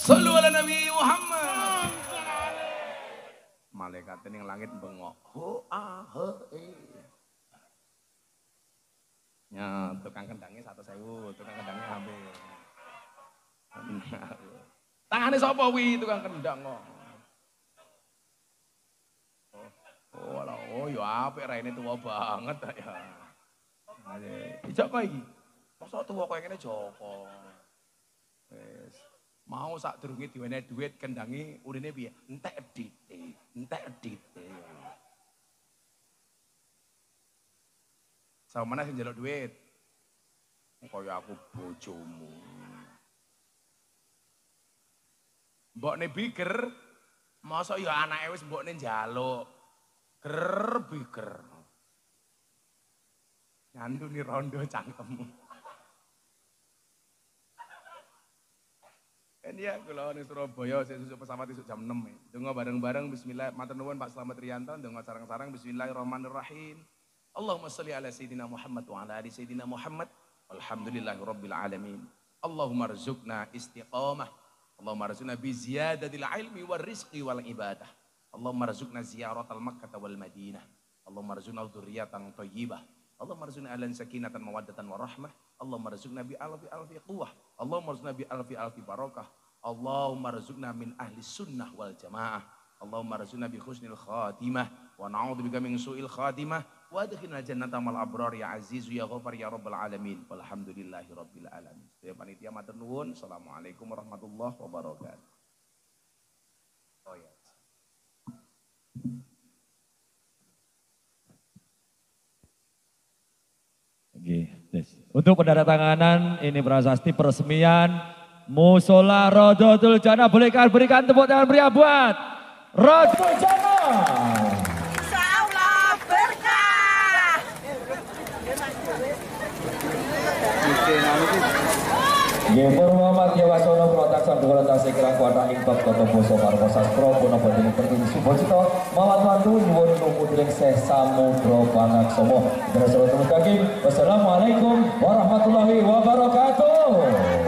Speaker 1: Sallu ala Nabi Muhammad. Malaikat ning langit bengok. Ho ah he e. Ya, tukang kendangnya 1.000, tukang kendangnya habis. Tangane sapa wi tukang kendang kok. Oh, alah, oh ya apik raine tuwa banget ta ya. Ijak kok iki. Masa tuwa koyo ngene Joko. Wis. Mau sak durunge diwenehi dhuwit kendangi urine piye? Entek edite, entek edite. Sama mana sing njaluk duit? Kaya aku bojomu. Mbokne biker, masa ya anake wis mbokne njaluk. Ger biker. Nyanduni rondo cangkemmu. Kan ya kula ning Surabaya sesuk pesawat isuk jam 6. Donga bareng-bareng bismillah. Matur nuwun Pak Slamet Riyanto, donga sareng-sareng bismillahirrahmanirrahim. Allahumma sholli ala sayyidina Muhammad wa ala ali sayyidina Muhammad. Alhamdulillahirabbil alamin. Allahumma rzuqna istiqamah. Allahumma rzuqna bi ziyadatil ilmi war rizqi wal ibadah. Allahumma rzuqna ziyaratal Makkah wal Madinah. Allahumma rzuqna dzurriyyatan thayyibah. Allahumma rzuqna ahlan sakinatan mawaddatan warahmah. Allahumma rzuqna bi alfi quwwah. Allahumma rzuqna bi alfi barakah. Allahumma rzuqna min ahli sunnah wal jamaah. Allahumma rzuqna bi husnil khatimah wa na'udzubika min su'il khatimah wa adkhilna jannata mal abrar ya aziz ya ghafar ya rabbal alamin. Walhamdulillahi rabbil alamin. Sedaya panitia matur nuwun. Assalamualaikum warahmatullahi wabarakatuh. Oh ya.
Speaker 2: Oke, untuk penandatanganan ini prasasti peresmian Musola Rodotul Jannah. Bolehkah berikan tepuk tangan meriah buat Rodotul Jannah.
Speaker 3: Insyaallah berkah.
Speaker 2: Nggih Muhammad Yawasono Protaksan Kula tasih kirang kuwata ing bab tata basa marga sastra punapa dening Pertiwi Subacita mawon wantu nyuwun tumutring Seh Samudra Pangaksama. Wassalamualaikum warahmatullahi wabarakatuh.